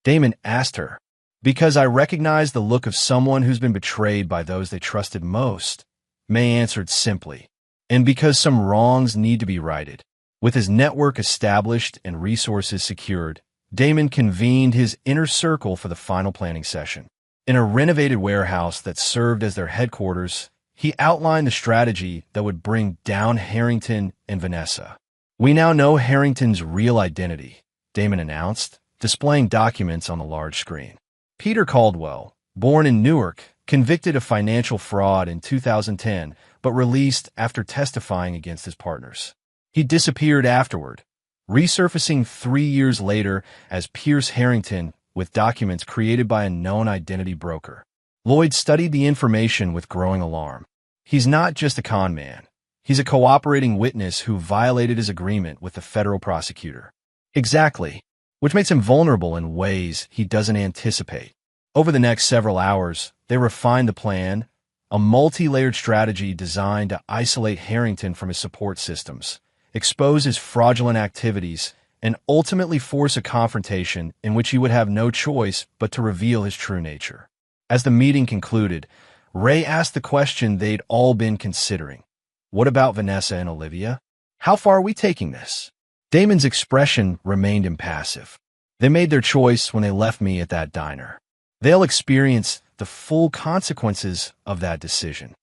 Speaker 1: Damon asked her. Because I recognize the look of someone who's been betrayed by those they trusted most, May answered simply. And because some wrongs need to be righted. With his network established and resources secured, Damon convened his inner circle for the final planning session. In a renovated warehouse that served as their headquarters, he outlined the strategy that would bring down Harrington and Vanessa. "We now know Harrington's real identity," Damon announced, displaying documents on the large screen. Peter Caldwell, born in Newark, convicted of financial fraud in 2010, but released after testifying against his partners. He disappeared afterward, resurfacing 3 years later as Pierce Harrington with documents created by a known identity broker. Lloyd studied the information with growing alarm. He's not just a con man. He's a cooperating witness who violated his agreement with the federal prosecutor. Exactly, which makes him vulnerable in ways he doesn't anticipate. Over the next several hours, they refined the plan, a multi-layered strategy designed to isolate Harrington from his support systems, expose his fraudulent activities, and ultimately force a confrontation in which he would have no choice but to reveal his true nature. As the meeting concluded, Ray asked the question they'd all been considering. What about Vanessa and Olivia? How far are we taking this? Damon's expression remained impassive. They made their choice when they left me at that diner. They'll experience the full consequences of that decision.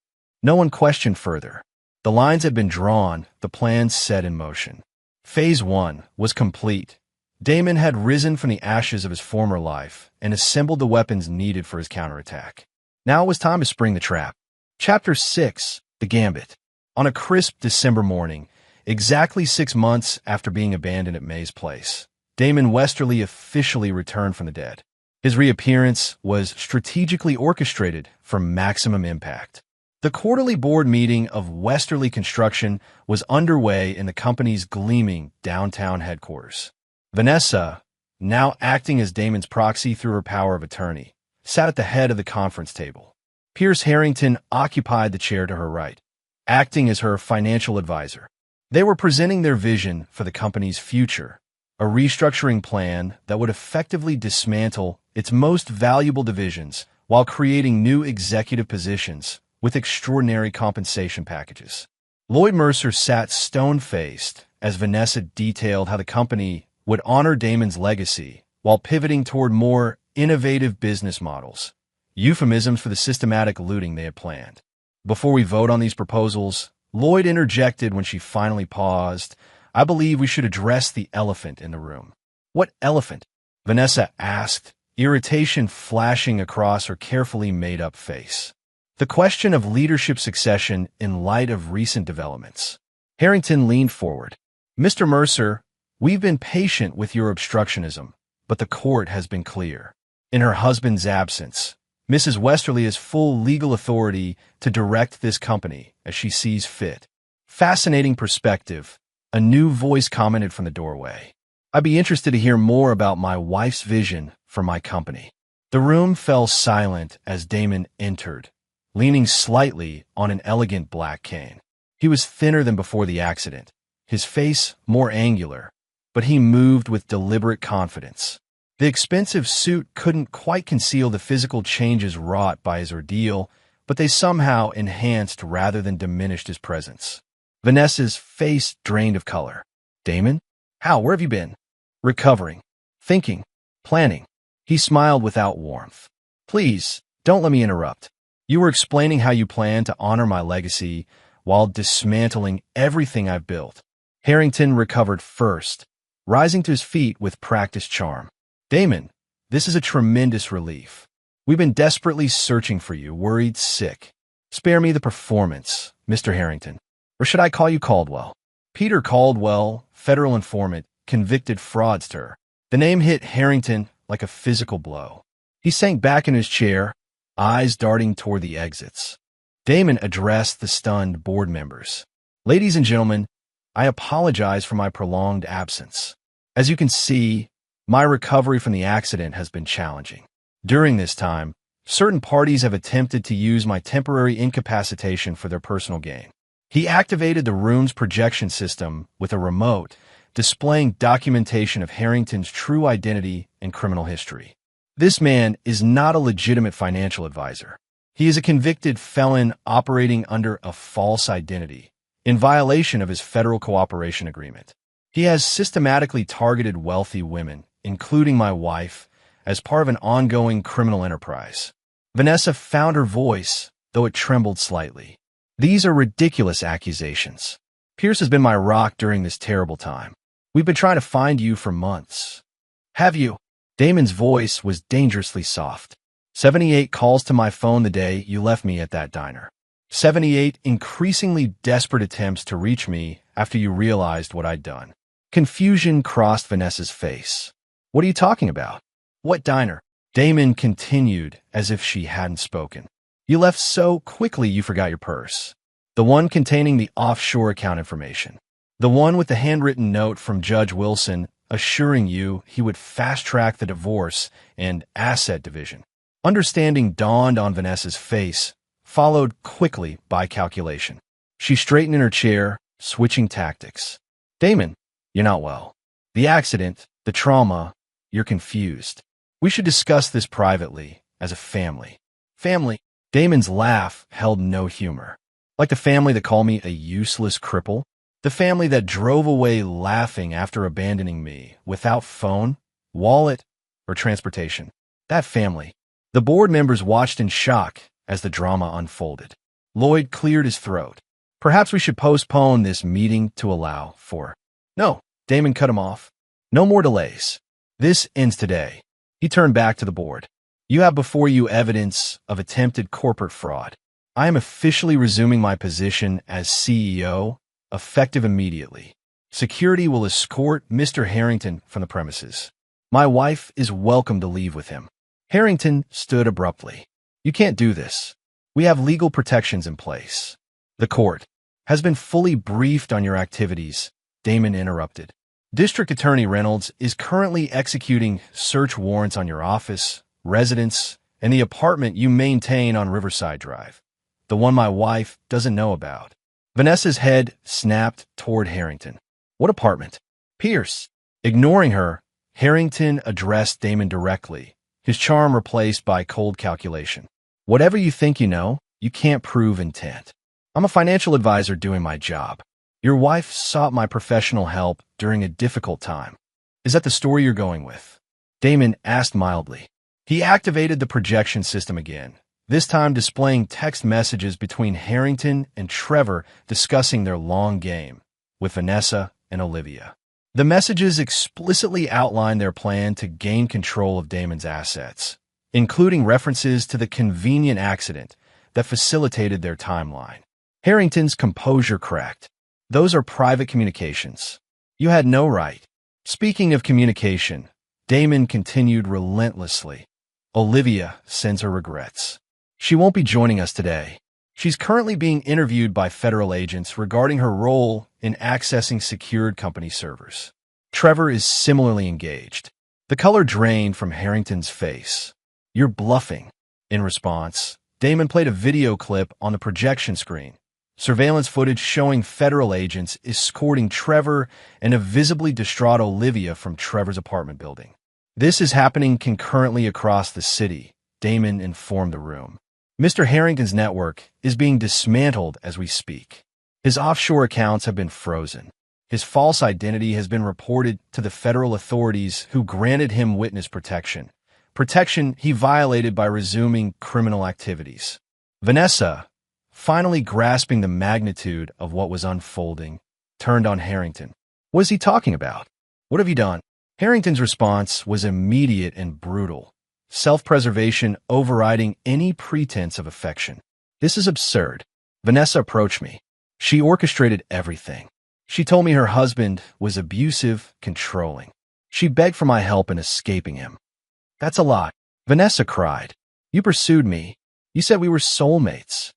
Speaker 1: No one questioned further. The lines had been drawn, the plans set in motion. Phase 1 was complete. Damon had risen from the ashes of his former life and assembled the weapons needed for his counterattack. Now it was time to spring the trap. Chapter 6, The Gambit. On a crisp December morning, exactly 6 months after being abandoned at May's place, Damon Westerly officially returned from the dead. His reappearance was strategically orchestrated for maximum impact. The quarterly board meeting of Westerly Construction was underway in the company's gleaming downtown headquarters. Vanessa, now acting as Damon's proxy through her power of attorney, sat at the head of the conference table. Pierce Harrington occupied the chair to her right, acting as her financial advisor. They were presenting their vision for the company's future, a restructuring plan that would effectively dismantle its most valuable divisions while creating new executive positions with extraordinary compensation packages. Lloyd Mercer sat stone-faced as Vanessa detailed how the company would honor Damon's legacy while pivoting toward more innovative business models, euphemisms for the systematic looting they had planned. Before we vote on these proposals, Lloyd interjected when she finally paused, "I believe we should address the elephant in the room." "What elephant?" Vanessa asked, irritation flashing across her carefully made-up face. "The question of leadership succession in light of recent developments." Harrington leaned forward. "Mr. Mercer, we've been patient with your obstructionism, but the court has been clear. In her husband's absence, Mrs. Westerly has full legal authority to direct this company as she sees fit." "Fascinating perspective," a new voice commented from the doorway. "I'd be interested to hear more about my wife's vision for my company." The room fell silent as Damon entered, leaning slightly on an elegant black cane. He was thinner than before the accident, his face more angular, but he moved with deliberate confidence. The expensive suit couldn't quite conceal the physical changes wrought by his ordeal, but they somehow enhanced rather than diminished his presence. Vanessa's face drained of color. "Damon? How? Where have you been?" "Recovering. Thinking. Planning." He smiled without warmth. "Please, don't let me interrupt. You were explaining how you plan to honor my legacy while dismantling everything I've built." Harrington recovered first, rising to his feet with practiced charm. "Damon, this is a tremendous relief. We've been desperately searching for you, worried sick. Spare me the performance, Mr. Harrington. Or should I call you Caldwell?" Peter Caldwell, federal informant, convicted fraudster. The name hit Harrington like a physical blow. He sank back in his chair, eyes darting toward the exits. Damon addressed the stunned board members. "Ladies and gentlemen, I apologize for my prolonged absence. As you can see, my recovery from the accident has been challenging. During this time, certain parties have attempted to use my temporary incapacitation for their personal gain." He activated the room's projection system with a remote, displaying documentation of Harrington's true identity and criminal history. This man is not a legitimate financial advisor. He is a convicted felon operating under a false identity, in violation of his federal cooperation agreement. He has systematically targeted wealthy women, including my wife, as part of an ongoing criminal enterprise. Vanessa found her voice, though it trembled slightly. These are ridiculous accusations. Pierce has been my rock during this terrible time. We've been trying to find you for months. Have you? Damon's voice was dangerously soft. 78 calls to my phone the day you left me at that diner. 78 increasingly desperate attempts to reach me after you realized what I'd done. Confusion crossed Vanessa's face. What are you talking about? What diner? Damon continued as if she hadn't spoken. You left so quickly you forgot your purse. The one containing the offshore account information. The one with the handwritten note from Judge Wilson assuring you he would fast-track the divorce and asset division. Understanding dawned on Vanessa's face, followed quickly by calculation. She straightened in her chair, switching tactics. Damon, you're not well. The accident, the trauma, you're confused. We should discuss this privately, as a family. Family? Damon's laugh held no humor. Like the family that called me a useless cripple? The family that drove away laughing after abandoning me, without phone, wallet, or transportation. That family. The board members watched in shock as the drama unfolded. Lloyd cleared his throat. Perhaps we should postpone this meeting to allow for... No, Damon cut him off. No more delays. This ends today. He turned back to the board. You have before you evidence of attempted corporate fraud. I am officially resuming my position as CEO, effective immediately. Security will escort Mr. Harrington from the premises. My wife is welcome to leave with him. Harrington stood abruptly. You can't do this. We have legal protections in place. The court has been fully briefed on your activities, Damon interrupted. District Attorney Reynolds is currently executing search warrants on your office, residence, and the apartment you maintain on Riverside Drive. The one my wife doesn't know about. Vanessa's head snapped toward Harrington. What apartment? Pierce. Ignoring her, Harrington addressed Damon directly, his charm replaced by cold calculation. Whatever you think you know, you can't prove intent. I'm a financial advisor doing my job. Your wife sought my professional help during a difficult time. Is that the story you're going with? Damon asked mildly. He activated the projection system again, this time displaying text messages between Harrington and Trevor discussing their long game with Vanessa and Olivia. The messages explicitly outlined their plan to gain control of Damon's assets, including references to the convenient accident that facilitated their timeline. Harrington's composure cracked. Those are private communications. You had no right. Speaking of communication, Damon continued relentlessly. Olivia sends her regrets. She won't be joining us today. She's currently being interviewed by federal agents regarding her role in accessing secured company servers. Trevor is similarly engaged. The color drained from Harrington's face. You're bluffing. In response, Damon played a video clip on the projection screen. Surveillance footage showing federal agents escorting Trevor and a visibly distraught Olivia from Trevor's apartment building. This is happening concurrently across the city, Damon informed the room. Mr. Harrington's network is being dismantled as we speak. His offshore accounts have been frozen. His false identity has been reported to the federal authorities who granted him witness protection. Protection he violated by resuming criminal activities. Vanessa, finally grasping the magnitude of what was unfolding, turned on Harrington. What is he talking about? What have you done? Harrington's response was immediate and brutal, self-preservation overriding any pretense of affection. This is absurd. Vanessa approached me. She orchestrated everything. She told me her husband was abusive, controlling. She begged for my help in escaping him. That's a lie. Vanessa cried. You pursued me. You said we were soulmates.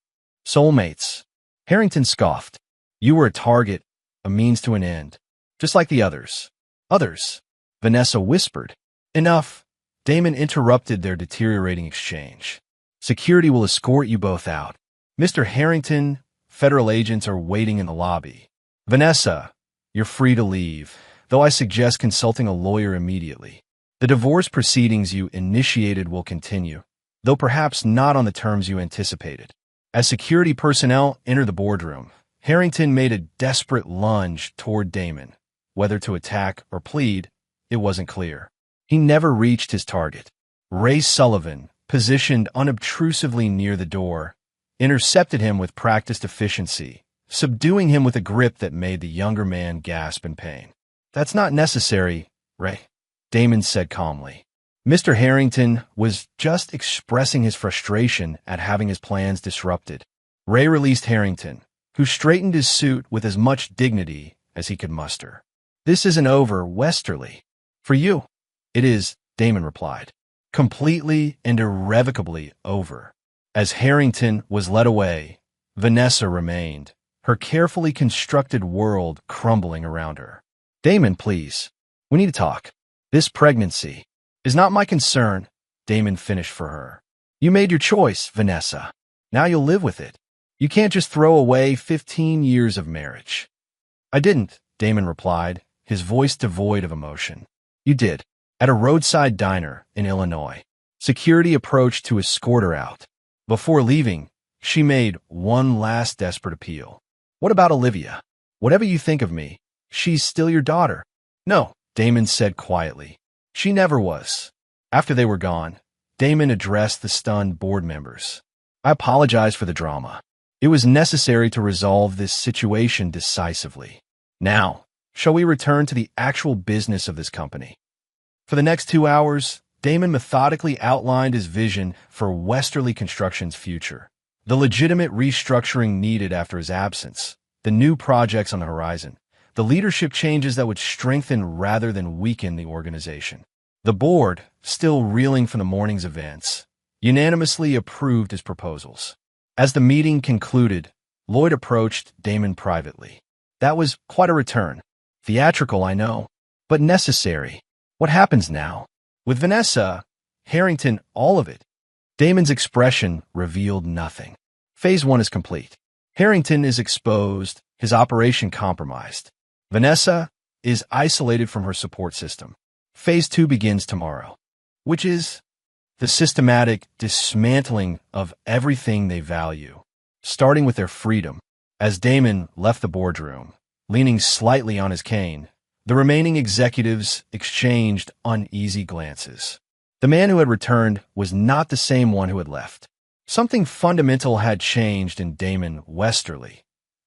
Speaker 1: Soulmates. Harrington scoffed. You were a target, a means to an end, just like the others. Others. Vanessa whispered. Enough. Damon interrupted their deteriorating exchange. Security will escort you both out. Mr. Harrington, federal agents are waiting in the lobby. Vanessa, you're free to leave, though I suggest consulting a lawyer immediately. The divorce proceedings you initiated will continue, though perhaps not on the terms you anticipated. As security personnel entered the boardroom, Harrington made a desperate lunge toward Damon. Whether to attack or plead, it wasn't clear. He never reached his target. Ray Sullivan, positioned unobtrusively near the door, intercepted him with practiced efficiency, subduing him with a grip that made the younger man gasp in pain. "That's not necessary, Ray," Damon said calmly. Mr. Harrington was just expressing his frustration at having his plans disrupted. Ray released Harrington, who straightened his suit with as much dignity as he could muster. "This isn't over, Westerly." "For you, it is," Damon replied. "Completely and irrevocably over." As Harrington was led away, Vanessa remained, her carefully constructed world crumbling around her. "Damon, please. We need to talk. This pregnancy is not my concern," Damon finished for her. "You made your choice, Vanessa. Now you'll live with it. You can't just throw away 15 years of marriage." "I didn't," Damon replied, his voice devoid of emotion. "You did." At a roadside diner in Illinois, security approached to escort her out. Before leaving, she made one last desperate appeal. "What about Olivia? Whatever you think of me, she's still your daughter." "No," Damon said quietly. "She never was." After they were gone, Damon addressed the stunned board members. "I apologize for the drama. It was necessary to resolve this situation decisively. Now, shall we return to the actual business of this company?" For the next 2 hours, Damon methodically outlined his vision for Westerly Construction's future, the legitimate restructuring needed after his absence, the new projects on the horizon, the leadership changes that would strengthen rather than weaken the organization. The board, still reeling from the morning's events, unanimously approved his proposals. As the meeting concluded, Lloyd approached Damon privately. "That was quite a return. Theatrical, I know, but necessary. What happens now?" "With Vanessa, Harrington, all of it." Damon's expression revealed nothing. "Phase 1 is complete. Harrington is exposed, his operation compromised. Vanessa is isolated from her support system. Phase 2 begins tomorrow, which is the systematic dismantling of everything they value, starting with their freedom." As Damon left the boardroom, leaning slightly on his cane, the remaining executives exchanged uneasy glances. The man who had returned was not the same one who had left. Something fundamental had changed in Damon Westerly.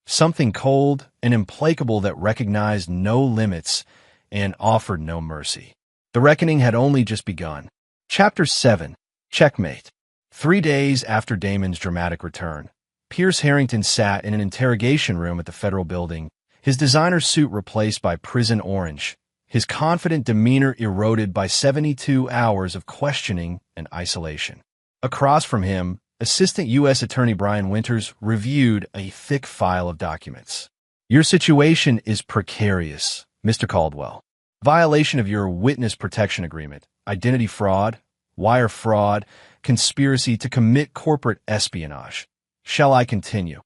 Speaker 1: Something cold and implacable that recognized no limits and offered no mercy. The reckoning had only just begun. Chapter 7. Checkmate. 3 days after Damon's dramatic return, Pierce Harrington sat in an interrogation room at the federal building, his designer suit replaced by prison orange, his confident demeanor eroded by 72 hours of questioning and isolation. Across from him, Assistant U.S. Attorney Brian Winters reviewed a thick file of documents. "Your situation is precarious, Mr. Caldwell. Violation of your witness protection agreement, identity fraud, wire fraud, conspiracy to commit corporate espionage. Shall I continue?"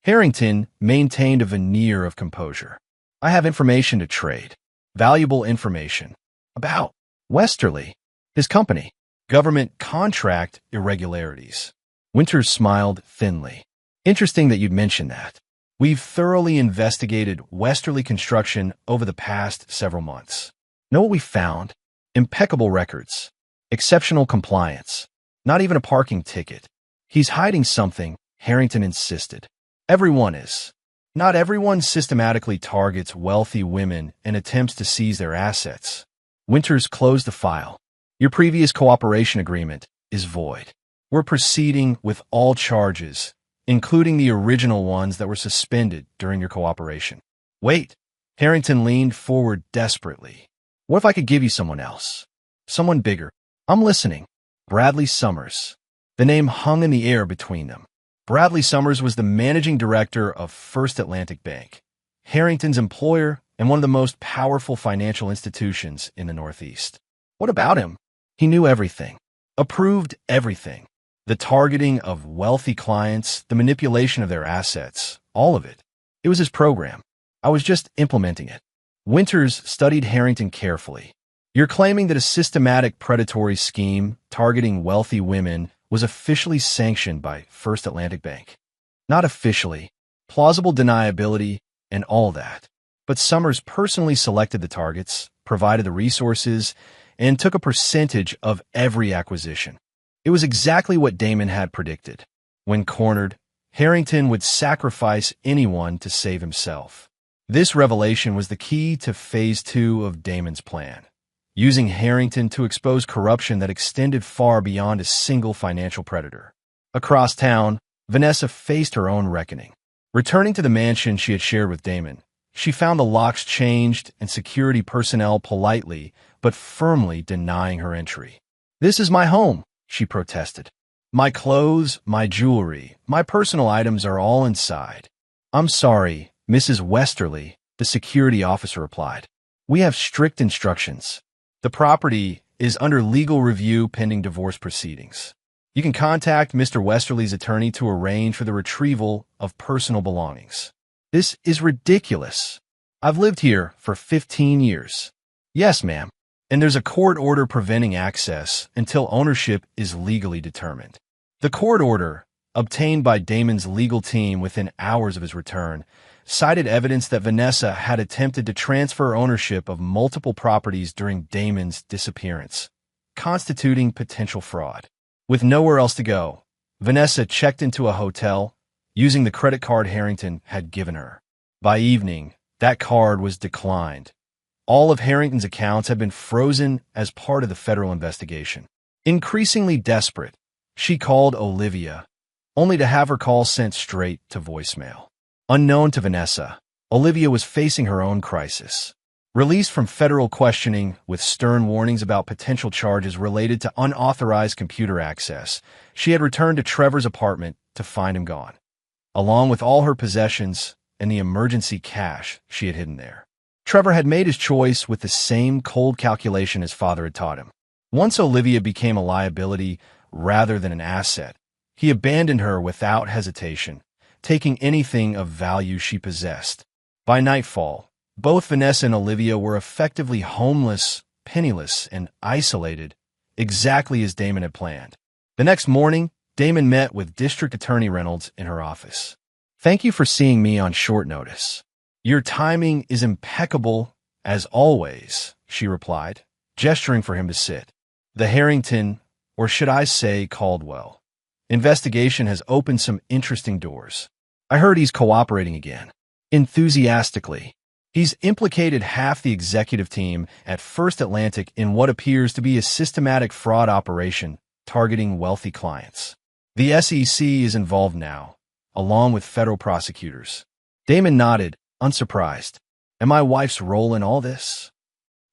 Speaker 1: Harrington maintained a veneer of composure. "I have information to trade. Valuable information. About Westerly, his company, government contract irregularities." Winters smiled thinly. "Interesting that you'd mention that. We've thoroughly investigated Westerly Construction over the past several months. Know what we found? Impeccable records. Exceptional compliance. Not even a parking ticket. He's hiding something," Harrington insisted. "Everyone is. Not everyone systematically targets wealthy women and attempts to seize their assets." Winters closed the file. "Your previous cooperation agreement is void. We're proceeding with all charges, including the original ones that were suspended during your cooperation." "Wait." Harrington leaned forward desperately. "What if I could give you someone else? Someone bigger?" "I'm listening." "Bradley Summers." The name hung in the air between them. Bradley Summers was the managing director of First Atlantic Bank, Harrington's employer and one of the most powerful financial institutions in the Northeast. What about him? He knew everything, approved everything. The targeting of wealthy clients, the manipulation of their assets, all of it. It was his program. I was just implementing it. Winters studied Harrington carefully. You're claiming that a systematic predatory scheme targeting wealthy women was officially sanctioned by First Atlantic Bank. Not officially. Plausible deniability and all that. But Summers personally selected the targets, provided the resources, and took a percentage of every acquisition. It was exactly what Damon had predicted. When cornered, Harrington would sacrifice anyone to save himself. This revelation was the key to Phase 2 of Damon's plan, using Harrington to expose corruption that extended far beyond a single financial predator. Across town, Vanessa faced her own reckoning. Returning to the mansion she had shared with Damon, she found the locks changed and security personnel politely but firmly denying her entry. "This is my home," she protested. "My clothes, my jewelry, my personal items are all inside." "I'm sorry, Mrs. Westerly," the security officer replied. "We have strict instructions. The property is under legal review pending divorce proceedings. You can contact Mr. Westerly's attorney to arrange for the retrieval of personal belongings." "This is ridiculous. I've lived here for 15 years. "Yes, ma'am. And there's a court order preventing access until ownership is legally determined." The court order, obtained by Damon's legal team within hours of his return, cited evidence that Vanessa had attempted to transfer ownership of multiple properties during Damon's disappearance, constituting potential fraud. With nowhere else to go, Vanessa checked into a hotel using the credit card Harrington had given her. By evening, that card was declined. All of Harrington's accounts had been frozen as part of the federal investigation. Increasingly desperate, she called Olivia, only to have her call sent straight to voicemail. Unknown to Vanessa, Olivia was facing her own crisis. Released from federal questioning with stern warnings about potential charges related to unauthorized computer access, she had returned to Trevor's apartment to find him gone, along with all her possessions and the emergency cash she had hidden there. Trevor had made his choice with the same cold calculation his father had taught him. Once Olivia became a liability rather than an asset, he abandoned her without hesitation, taking anything of value she possessed. By nightfall, both Vanessa and Olivia were effectively homeless, penniless, and isolated, exactly as Damon had planned. The next morning, Damon met with District Attorney Reynolds in her office. "Thank you for seeing me on short notice. Your timing is impeccable, as always," she replied, gesturing for him to sit. "The Harrington, or should I say Caldwell, investigation has opened some interesting doors. I heard he's cooperating again." Enthusiastically. "He's implicated half the executive team at First Atlantic in what appears to be a systematic fraud operation targeting wealthy clients. The SEC is involved now, along with federal prosecutors." Damon nodded, unsurprised. "And my wife's role in all this?"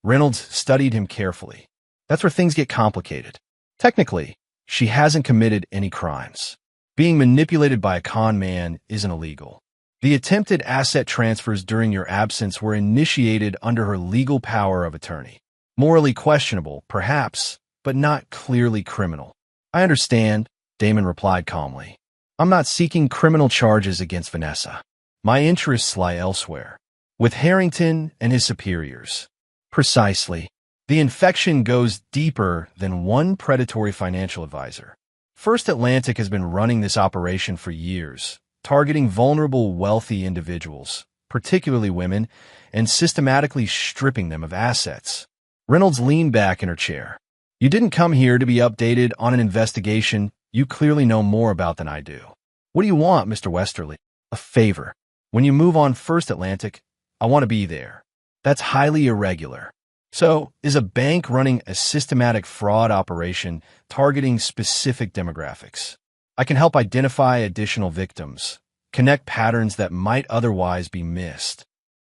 Speaker 1: Reynolds studied him carefully. "That's where things get complicated. Technically, she hasn't committed any crimes. Being manipulated by a con man isn't illegal. The attempted asset transfers during your absence were initiated under her legal power of attorney. Morally questionable, perhaps, but not clearly criminal." "I understand," Damon replied calmly. "I'm not seeking criminal charges against Vanessa. My interests lie elsewhere, with Harrington and his superiors." "Precisely. The infection goes deeper than one predatory financial advisor. First Atlantic has been running this operation for years, targeting vulnerable, wealthy individuals, particularly women, and systematically stripping them of assets." Reynolds leaned back in her chair. "You didn't come here to be updated on an investigation you clearly know more about than I do. What do you want, Mr. Westerly?" "A favor. When you move on First Atlantic, I want to be there." "That's highly irregular." "So, is a bank running a systematic fraud operation targeting specific demographics? I can help identify additional victims, connect patterns that might otherwise be missed."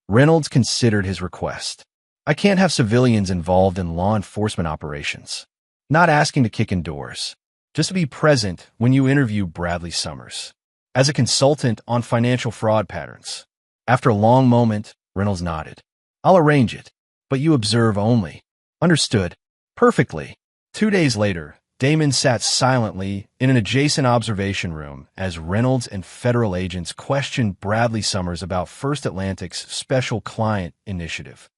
Speaker 1: Reynolds considered his request. "I can't have civilians involved in law enforcement operations. Not asking to kick in doors. Just to be present when you interview Bradley Summers as a consultant on financial fraud patterns." After a long moment, Reynolds nodded. "I'll arrange it, but you observe only." "Understood. Perfectly." 2 days later, Damon sat silently in an adjacent observation room as Reynolds and federal agents questioned Bradley Summers about First Atlantic's special client initiative.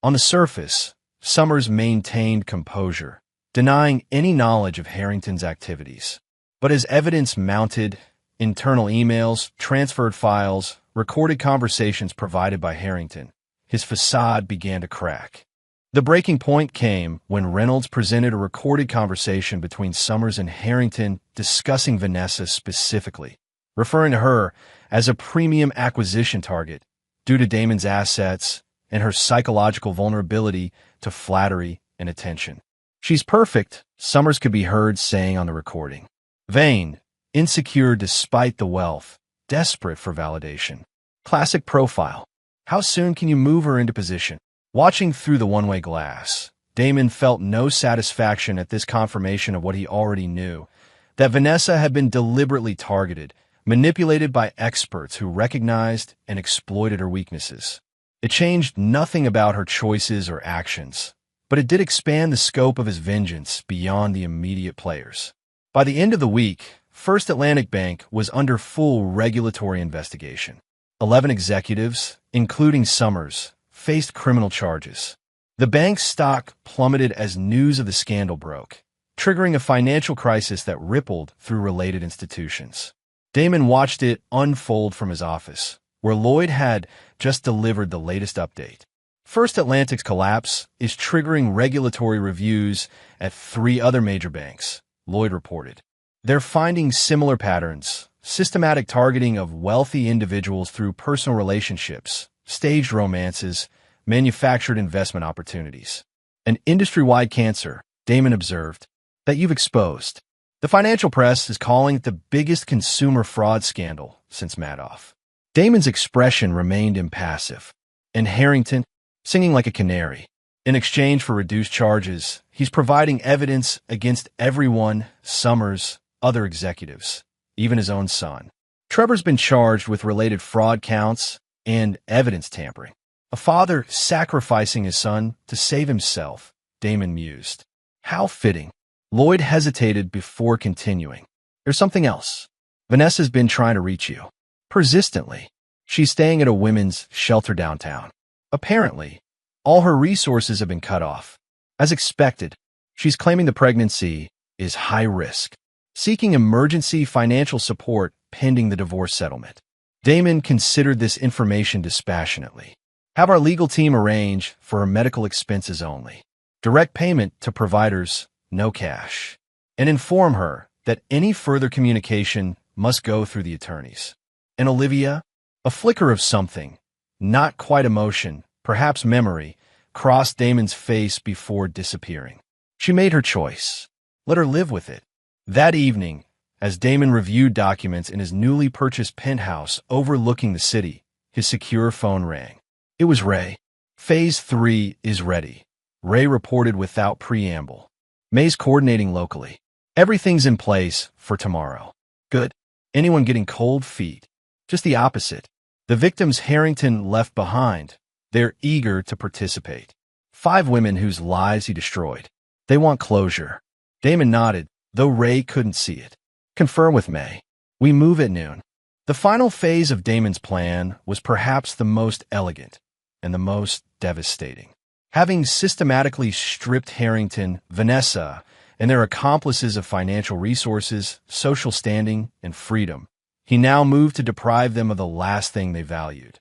Speaker 1: On the surface, Summers maintained composure, denying any knowledge of Harrington's activities. But as evidence mounted, internal emails, transferred files, recorded conversations provided by Harrington, his facade began to crack. The breaking point came when Reynolds presented a recorded conversation between Summers and Harrington discussing Vanessa specifically, referring to her as a premium acquisition target due to Damon's assets and her psychological vulnerability to flattery and attention. "She's perfect," Summers could be heard saying on the recording. "Vain, insecure despite the wealth, desperate for validation. Classic profile. How soon can you move her into position?" Watching through the one-way glass, Damon felt no satisfaction at this confirmation of what he already knew, that Vanessa had been deliberately targeted, manipulated by experts who recognized and exploited her weaknesses. It changed nothing about her choices or actions, but it did expand the scope of his vengeance beyond the immediate players. By the end of the week, First Atlantic Bank was under full regulatory investigation. 11 executives, including Summers, faced criminal charges. The bank's stock plummeted as news of the scandal broke, triggering a financial crisis that rippled through related institutions. Damon watched it unfold from his office, where Lloyd had just delivered the latest update. First Atlantic's collapse is triggering regulatory reviews at 3 other major banks, Lloyd reported. They're finding similar patterns: systematic targeting of wealthy individuals through personal relationships, staged romances, manufactured investment opportunities. "An industry-wide cancer," Damon observed, "that you've exposed. The financial press is calling it the biggest consumer fraud scandal since Madoff." Damon's expression remained impassive, and Harrington, singing like a canary. In exchange for reduced charges, he's providing evidence against everyone: Summers, other executives, even his own son. Trevor's been charged with related fraud counts and evidence tampering. A father sacrificing his son to save himself, Damon mused. How fitting. Lloyd hesitated before continuing. "There's something else. Vanessa's been trying to reach you. Persistently. She's staying at a women's shelter downtown. Apparently, all her resources have been cut off. As expected, she's claiming the pregnancy is high risk, seeking emergency financial support pending the divorce settlement." Damon considered this information dispassionately. "Have our legal team arrange for her medical expenses only. Direct payment to providers, no cash. And inform her that any further communication must go through the attorneys." And Olivia? A flicker of something, not quite emotion, perhaps memory, crossed Damon's face before disappearing. She made her choice. Let her live with it. That evening, as Damon reviewed documents in his newly purchased penthouse overlooking the city, his secure phone rang. It was Ray. "Phase 3 is ready," Ray reported without preamble. "May's coordinating locally. Everything's in place for tomorrow." "Good. Anyone getting cold feet?" "Just the opposite. The victims Harrington left behind. They're eager to participate. 5 women whose lives he destroyed. They want closure." Damon nodded, though Ray couldn't see it. "Confirm with May. We move at noon." The final phase of Damon's plan was perhaps the most elegant and the most devastating. Having systematically stripped Harrington, Vanessa, and their accomplices of financial resources, social standing, and freedom, he now moved to deprive them of the last thing they valued: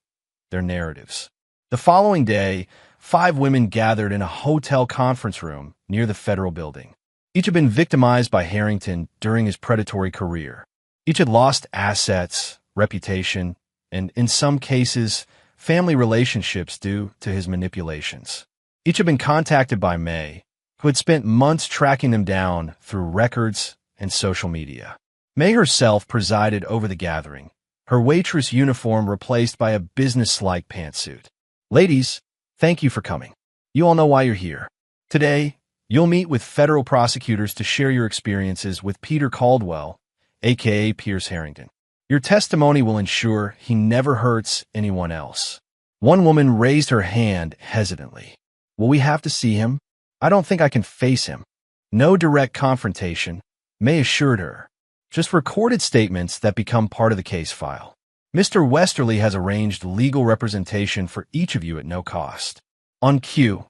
Speaker 1: their narratives. The following day, 5 women gathered in a hotel conference room near the federal building. Each had been victimized by Harrington during his predatory career. Each had lost assets, reputation, and, in some cases, family relationships due to his manipulations. Each had been contacted by May, who had spent months tracking them down through records and social media. May herself presided over the gathering, her waitress uniform replaced by a business-like pantsuit. "Ladies, thank you for coming. You all know why you're here. Today, you'll meet with federal prosecutors to share your experiences with Peter Caldwell, aka Pierce Harrington. Your testimony will ensure he never hurts anyone else." One woman raised her hand hesitantly. "Will we have to see him? I don't think I can face him." "No direct confrontation," May assured her. "Just recorded statements that become part of the case file. Mr. Westerly has arranged legal representation for each of you at no cost." On cue,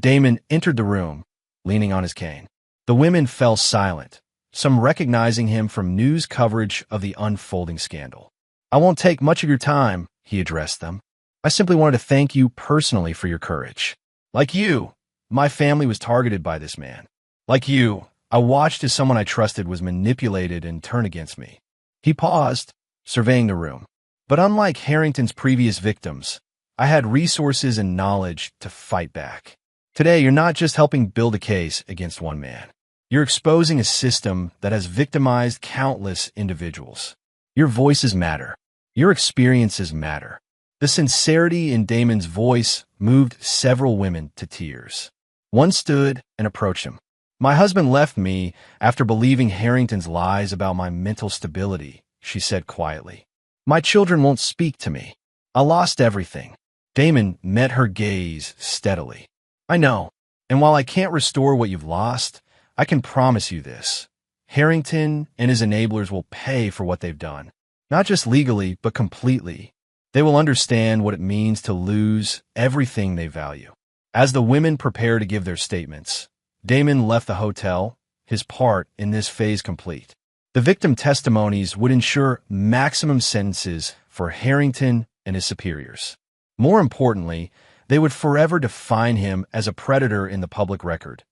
Speaker 1: Damon entered the room, leaning on his cane. The women fell silent, some recognizing him from news coverage of the unfolding scandal. "I won't take much of your time," he addressed them. "I simply wanted to thank you personally for your courage. Like you, my family was targeted by this man. Like you, I watched as someone I trusted was manipulated and turned against me." He paused, surveying the room. "But unlike Harrington's previous victims, I had resources and knowledge to fight back. Today, you're not just helping build a case against one man. You're exposing a system that has victimized countless individuals. Your voices matter. Your experiences matter." The sincerity in Damon's voice moved several women to tears. One stood and approached him. "My husband left me after believing Harrington's lies about my mental stability," she said quietly. "My children won't speak to me. I lost everything." Damon met her gaze steadily. "I know, and while I can't restore what you've lost, I can promise you this. Harrington and his enablers will pay for what they've done. Not just legally, but completely. They will understand what it means to lose everything they value." As the women prepare to give their statements, Damon left the hotel, his part in this phase complete. The victim testimonies would ensure maximum sentences for Harrington and his superiors. More importantly, they would forever define him as a predator in the public record.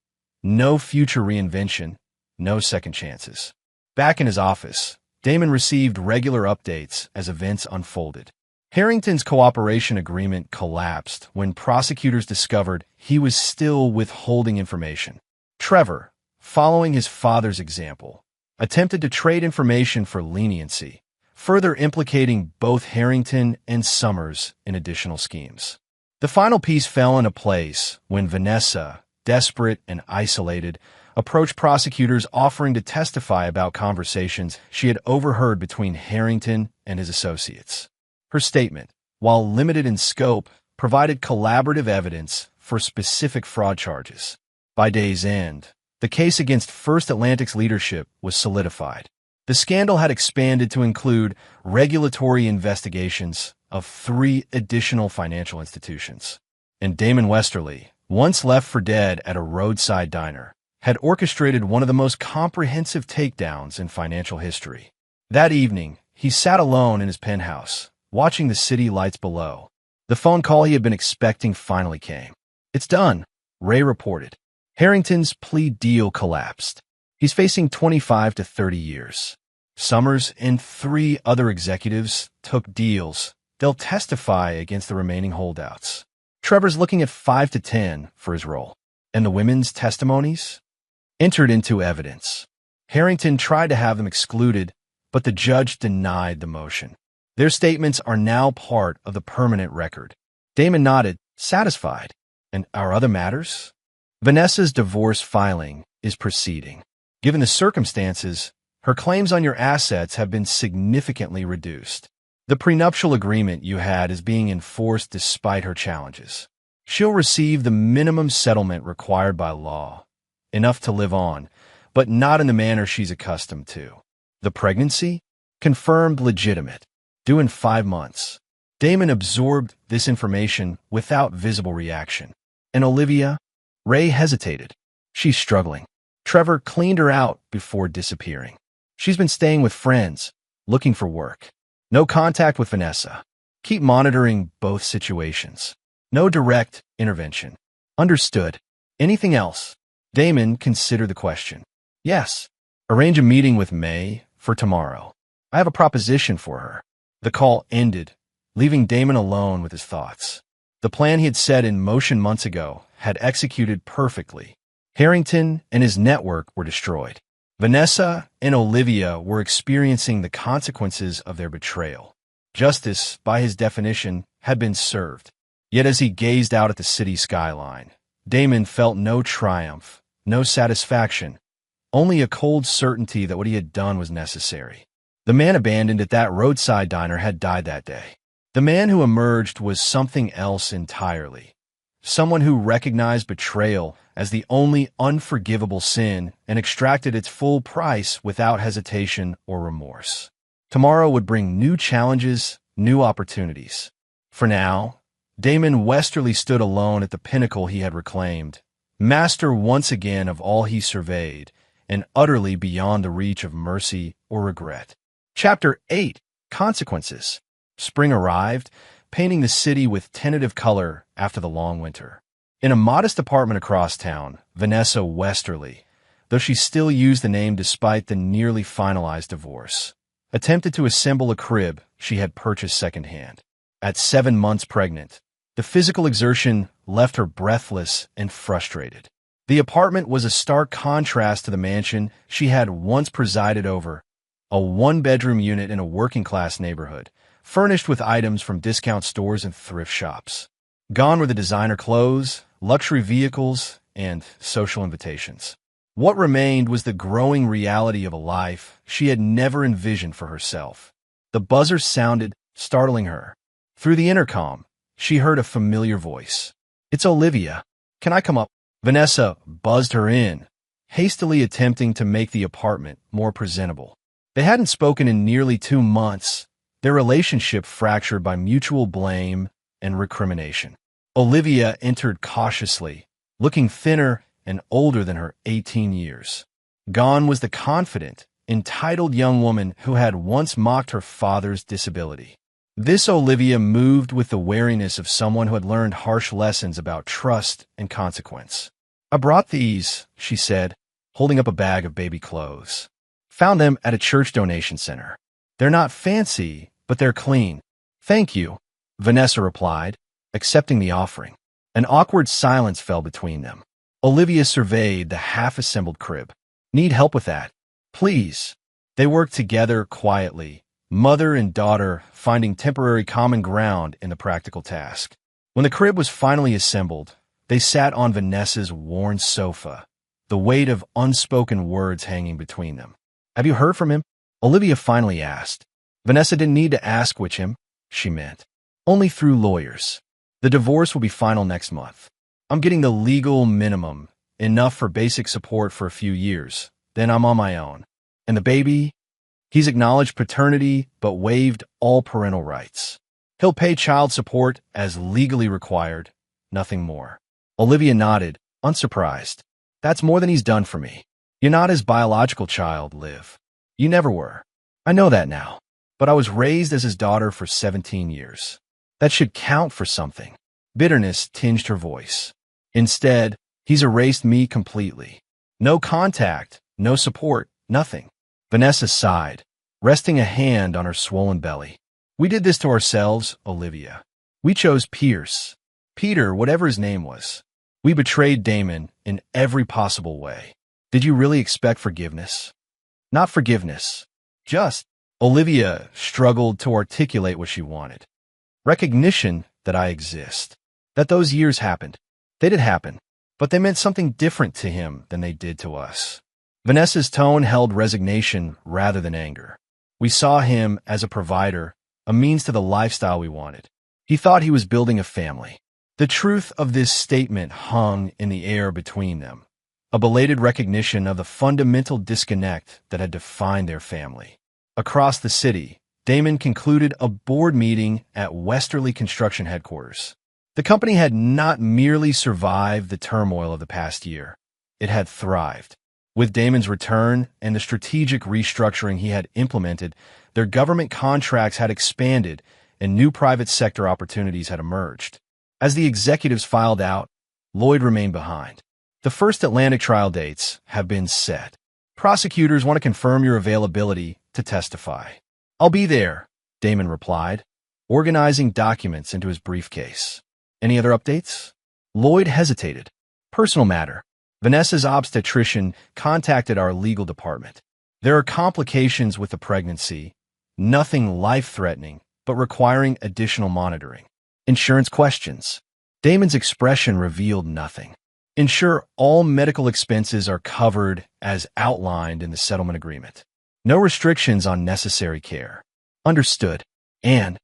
Speaker 1: No future reinvention, no second chances. Back in his office, Damon received regular updates as events unfolded. Harrington's cooperation agreement collapsed when prosecutors discovered he was still withholding information. Trevor, following his father's example, attempted to trade information for leniency, further implicating both Harrington and Summers in additional schemes. The final piece fell into place when Vanessa, desperate and isolated, approached prosecutors offering to testify about conversations she had overheard between Harrington and his associates. Her statement, while limited in scope, provided collaborative evidence for specific fraud charges. By day's end, the case against First Atlantic's leadership was solidified. The scandal had expanded to include regulatory investigations of 3 additional financial institutions. And Damon Westerly, once left for dead at a roadside diner, had orchestrated one of the most comprehensive takedowns in financial history. That evening, he sat alone in his penthouse, watching the city lights below. The phone call he had been expecting finally came. "It's done," Ray reported. Harrington's plea deal collapsed. He's facing 25 to 30 years. Summers and 3 other executives took deals. They'll testify against the remaining holdouts. Trevor's looking at 5 to 10 for his role. And the women's testimonies entered into evidence. Harrington tried to have them excluded, but the judge denied the motion. Their statements are now part of the permanent record. Damon nodded, satisfied. "And our other matters?" "Vanessa's divorce filing is proceeding. Given the circumstances, her claims on your assets have been significantly reduced. The prenuptial agreement you had is being enforced despite her challenges. She'll receive the minimum settlement required by law, enough to live on, but not in the manner she's accustomed to. The pregnancy? Confirmed legitimate. Due in 5 months." Damon absorbed this information without visible reaction. "And Olivia?" Ray hesitated. "She's struggling. Trevor cleaned her out before disappearing. She's been staying with friends, looking for work. No contact with Vanessa. Keep monitoring both situations. No direct intervention." "Understood. Anything else?" Damon considered the question. "Yes. Arrange a meeting with May for tomorrow. I have a proposition for her." The call ended, leaving Damon alone with his thoughts. The plan he had set in motion months ago had executed perfectly. Harrington and his network were destroyed. Vanessa and Olivia were experiencing the consequences of their betrayal. Justice, by his definition, had been served. Yet as he gazed out at the city skyline, Damon felt no triumph, no satisfaction, only a cold certainty that what he had done was necessary. The man abandoned at that roadside diner had died that day. The man who emerged was something else entirely. Someone who recognized betrayal as the only unforgivable sin and extracted its full price without hesitation or remorse. Tomorrow would bring new challenges, new opportunities. For now, Damon Westerly stood alone at the pinnacle he had reclaimed, master once again of all he surveyed, and utterly beyond the reach of mercy or regret. Chapter 8. Consequences. Spring arrived, painting the city with tentative color after the long winter. In a modest apartment across town, Vanessa Westerly, though she still used the name despite the nearly finalized divorce, attempted to assemble a crib she had purchased secondhand. At 7 months pregnant, the physical exertion left her breathless and frustrated. The apartment was a stark contrast to the mansion she had once presided over, a one-bedroom unit in a working-class neighborhood, furnished with items from discount stores and thrift shops. Gone were the designer clothes, luxury vehicles, and social invitations. What remained was the growing reality of a life she had never envisioned for herself. The buzzer sounded, startling her. Through the intercom, she heard a familiar voice. "It's Olivia. Can I come up?" Vanessa buzzed her in, hastily attempting to make the apartment more presentable. They hadn't spoken in nearly 2 months, their relationship fractured by mutual blame and recrimination. Olivia entered cautiously, looking thinner and older than her 18 years. Gone was the confident, entitled young woman who had once mocked her father's disability. This Olivia moved with the wariness of someone who had learned harsh lessons about trust and consequence. "I brought these," she said, holding up a bag of baby clothes. "Found them at a church donation center. They're not fancy, but they're clean." "Thank you," Vanessa replied, accepting the offering. An awkward silence fell between them. Olivia surveyed the half-assembled crib. "Need help with that?" "Please." They worked together quietly, mother and daughter finding temporary common ground in the practical task. When the crib was finally assembled, they sat on Vanessa's worn sofa, the weight of unspoken words hanging between them. "Have you heard from him?" Olivia finally asked. Vanessa didn't need to ask which him, she meant. Only through lawyers. "The divorce will be final next month. I'm getting the legal minimum, enough for basic support for a few years. Then I'm on my own. And the baby? He's acknowledged paternity, but waived all parental rights. He'll pay child support as legally required, nothing more." Olivia nodded, unsurprised. "That's more than he's done for me. You're not his biological child, Liv. You never were. I know that now. But I was raised as his daughter for 17 years. That should count for something." Bitterness tinged her voice. "Instead, he's erased me completely. No contact, no support, nothing." Vanessa sighed, resting a hand on her swollen belly. "We did this to ourselves, Olivia. We chose Pierce. Peter, whatever his name was. We betrayed Damon in every possible way. Did you really expect forgiveness?" "Not forgiveness. Just..." Olivia struggled to articulate what she wanted. "Recognition that I exist. That those years happened. They did happen, but they meant something different to him than they did to us." Vanessa's tone held resignation rather than anger. "We saw him as a provider, a means to the lifestyle we wanted. He thought he was building a family." The truth of this statement hung in the air between them, a belated recognition of the fundamental disconnect that had defined their family. Across the city, Damon concluded a board meeting at Westerly Construction Headquarters. The company had not merely survived the turmoil of the past year, it had thrived. With Damon's return and the strategic restructuring he had implemented, their government contracts had expanded and new private sector opportunities had emerged. As the executives filed out, Lloyd remained behind. "The first Atlantic trial dates have been set. Prosecutors want to confirm your availability to testify." "I'll be there," Damon replied, organizing documents into his briefcase. "Any other updates?" Lloyd hesitated. "Personal matter. Vanessa's obstetrician contacted our legal department. There are complications with the pregnancy, nothing life-threatening, but requiring additional monitoring. Insurance questions." Damon's expression revealed nothing. "Ensure all medical expenses are covered as outlined in the settlement agreement. No restrictions on necessary care." "Understood." "And,"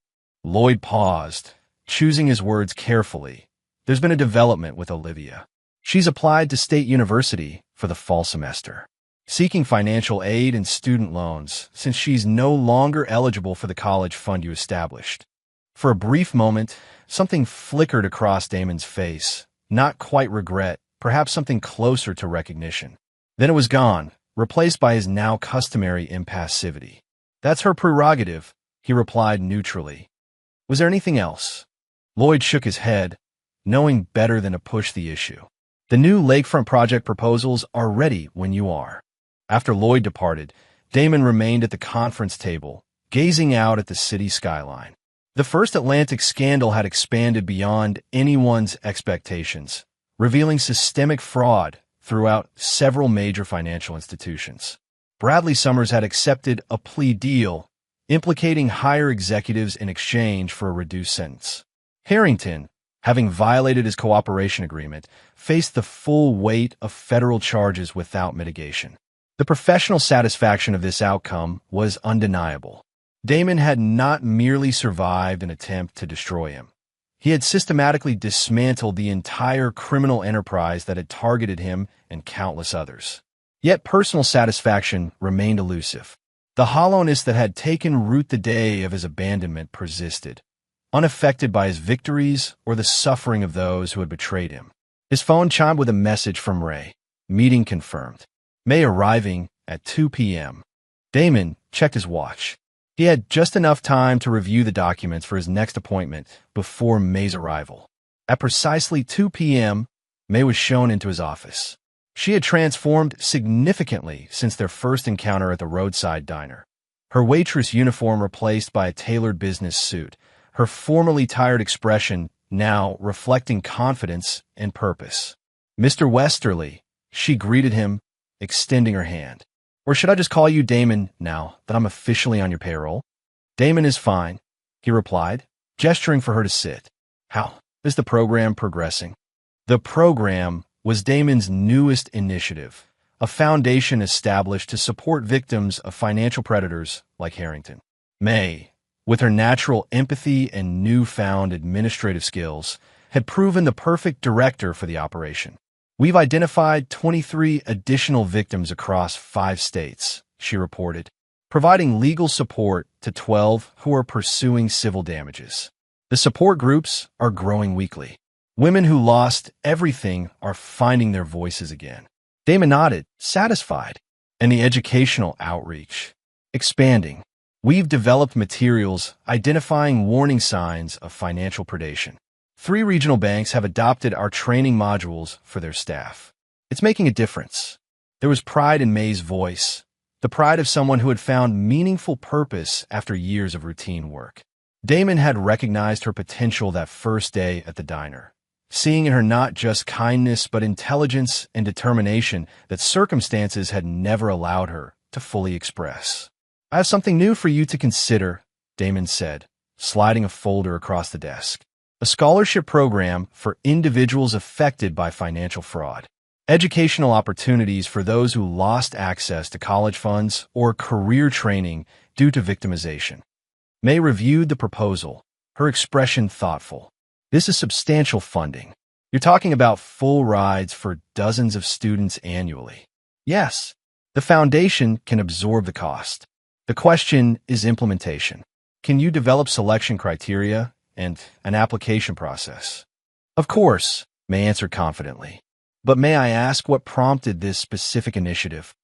Speaker 1: Lloyd paused, choosing his words carefully, "there's been a development with Olivia. She's applied to State University for the fall semester, seeking financial aid and student loans since she's no longer eligible for the college fund you established. For a brief moment, something flickered across Damon's face. Not quite regret, perhaps something closer to recognition. Then it was gone, replaced by his now customary impassivity. "That's her prerogative," he replied neutrally. "Was there anything else?" Lloyd shook his head, knowing better than to push the issue. "The new lakefront project proposals are ready when you are." After Lloyd departed, Damon remained at the conference table, gazing out at the city skyline. The First Atlantic scandal had expanded beyond anyone's expectations, revealing systemic fraud throughout several major financial institutions. Bradley Summers had accepted a plea deal, implicating higher executives in exchange for a reduced sentence. Harrington, having violated his cooperation agreement, faced the full weight of federal charges without mitigation. The professional satisfaction of this outcome was undeniable. Damon had not merely survived an attempt to destroy him. He had systematically dismantled the entire criminal enterprise that had targeted him and countless others. Yet personal satisfaction remained elusive. The hollowness that had taken root the day of his abandonment persisted, unaffected by his victories or the suffering of those who had betrayed him. His phone chimed with a message from Ray. Meeting confirmed. May arriving at 2 p.m. Damon checked his watch. He had just enough time to review the documents for his next appointment before May's arrival. At precisely 2 p.m., May was shown into his office. She had transformed significantly since their first encounter at the roadside diner. Her waitress uniform replaced by a tailored business suit, her formerly tired expression now reflecting confidence and purpose. "Mr. Westerly," she greeted him, extending her hand. "Or should I just call you Damon now that I'm officially on your payroll?" "Damon is fine," he replied, gesturing for her to sit. "How is the program progressing?" The program was Damon's newest initiative, a foundation established to support victims of financial predators like Harrington. May, with her natural empathy and newfound administrative skills, had proven the perfect director for the operation. "We've identified 23 additional victims across 5 states," she reported, providing legal support to 12 who are pursuing civil damages. The support groups are growing weekly. Women who lost everything are finding their voices again. Damon nodded, satisfied. "And the educational outreach? Expanding. We've developed materials identifying warning signs of financial predation. 3 regional banks have adopted our training modules for their staff. It's making a difference." There was pride in May's voice, the pride of someone who had found meaningful purpose after years of routine work. Damon had recognized her potential that first day at the diner, seeing in her not just kindness but intelligence and determination that circumstances had never allowed her to fully express. "I have something new for you to consider," Damon said, sliding a folder across the desk. "A scholarship program for individuals affected by financial fraud. Educational opportunities for those who lost access to college funds or career training due to victimization." May reviewed the proposal, her expression thoughtful. "This is substantial funding. You're talking about full rides for dozens of students annually." "Yes, the foundation can absorb the cost. The question is implementation. Can you develop selection criteria and an application process?" "Of course," May answered confidently. "But may I ask what prompted this specific initiative?"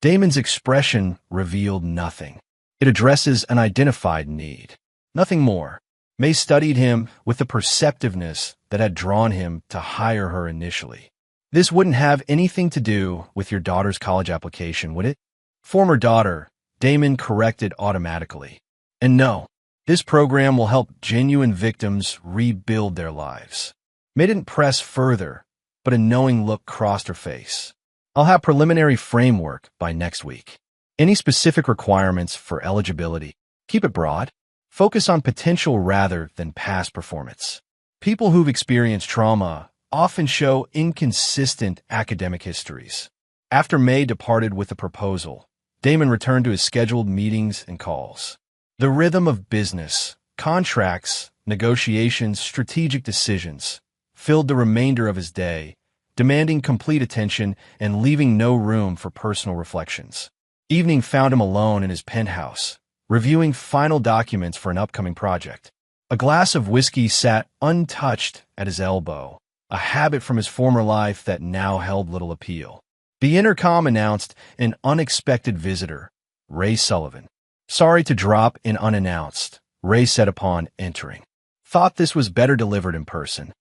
Speaker 1: Damon's expression revealed nothing. "It addresses an identified need. Nothing more." May studied him with the perceptiveness that had drawn him to hire her initially. "This wouldn't have anything to do with your daughter's college application, would it?" "Former daughter," Damon corrected automatically. "And no, this program will help genuine victims rebuild their lives." May didn't press further, but a knowing look crossed her face. "I'll have preliminary framework by next week. Any specific requirements for eligibility? Keep it broad. Focus on potential rather than past performance. People who've experienced trauma often show inconsistent academic histories." After May departed with the proposal, Damon returned to his scheduled meetings and calls. The rhythm of business, contracts, negotiations, strategic decisions filled the remainder of his day, demanding complete attention and leaving no room for personal reflections. Evening found him alone in his penthouse, reviewing final documents for an upcoming project. A glass of whiskey sat untouched at his elbow, a habit from his former life that now held little appeal. The intercom announced an unexpected visitor, Ray Sullivan. "Sorry to drop in unannounced," Ray said upon entering. "Thought this was better delivered in person."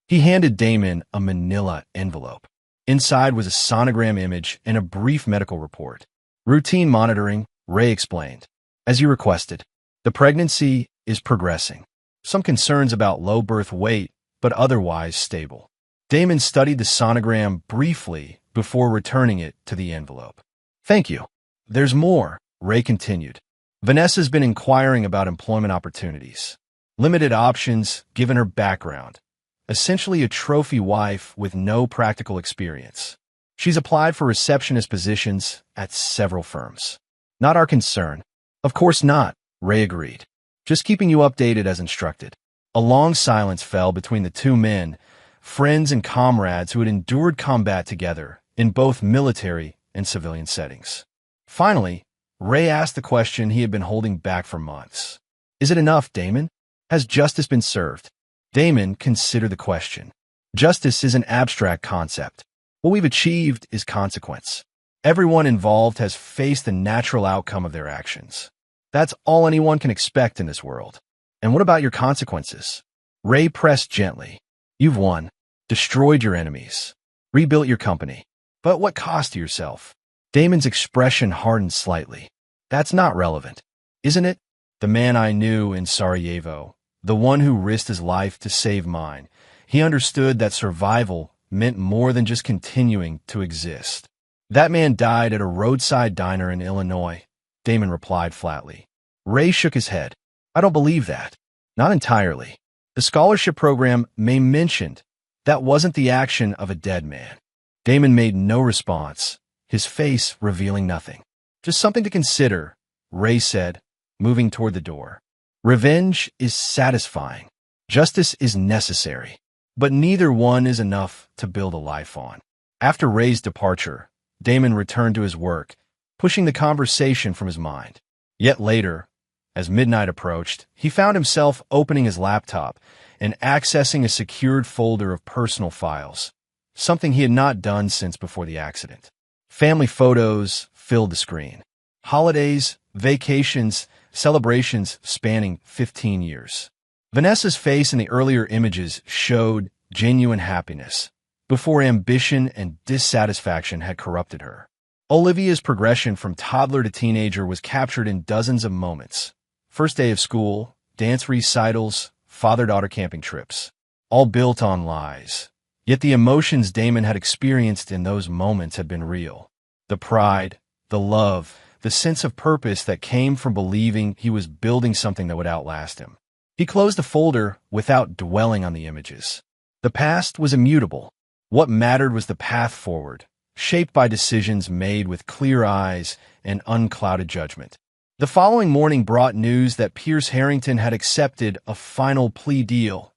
Speaker 1: He handed Damon a manila envelope. Inside was a sonogram image and a brief medical report. "Routine monitoring," Ray explained. "As you requested, the pregnancy is progressing. Some concerns about low birth weight, but otherwise stable." Damon studied the sonogram briefly before returning it to the envelope. "Thank you. There's more," Ray continued. "Vanessa's been inquiring about employment opportunities. Limited options given her background. Essentially a trophy wife with no practical experience. She's applied for receptionist positions at several firms." "Not our concern." "Of course not," Ray agreed. "Just keeping you updated as instructed." A long silence fell between the two men, friends and comrades who had endured combat together in both military and civilian settings. Finally, Ray asked the question he had been holding back for months. "Is it enough, Damon? Has justice been served?" Damon considered the question. Justice is an abstract concept. What we've achieved is consequence. Everyone involved has faced the natural outcome of their actions. That's all anyone can expect in this world. And what about your consequences? Ray pressed gently. "You've won, destroyed your enemies, rebuilt your company. But what cost to yourself?" Damon's expression hardened slightly. "That's not relevant, isn't it? The man I knew in Sarajevo, the one who risked his life to save mine, he understood that survival meant more than just continuing to exist. That man died at a roadside diner in Illinois," Damon replied flatly. Ray shook his head. "I don't believe that. Not entirely. The scholarship program May mentioned, that wasn't the action of a dead man." Damon made no response, his face revealing nothing. "Just something to consider," Ray said, moving toward the door. "Revenge is satisfying. Justice is necessary. But neither one is enough to build a life on." After Ray's departure, Damon returned to his work, pushing the conversation from his mind. Yet later, as midnight approached, he found himself opening his laptop and accessing a secured folder of personal files, something he had not done since before the accident. Family photos filled the screen. Holidays, vacations, celebrations spanning 15 years. Vanessa's face in the earlier images showed genuine happiness, before ambition and dissatisfaction had corrupted her. Olivia's progression from toddler to teenager was captured in dozens of moments. First day of school, dance recitals, father-daughter camping trips, all built on lies. Yet the emotions Damon had experienced in those moments had been real. The pride, the love, the sense of purpose that came from believing he was building something that would outlast him. He closed the folder without dwelling on the images. The past was immutable. What mattered was the path forward, shaped by decisions made with clear eyes and unclouded judgment. The following morning brought news that Pierce Harrington had accepted a final plea deal,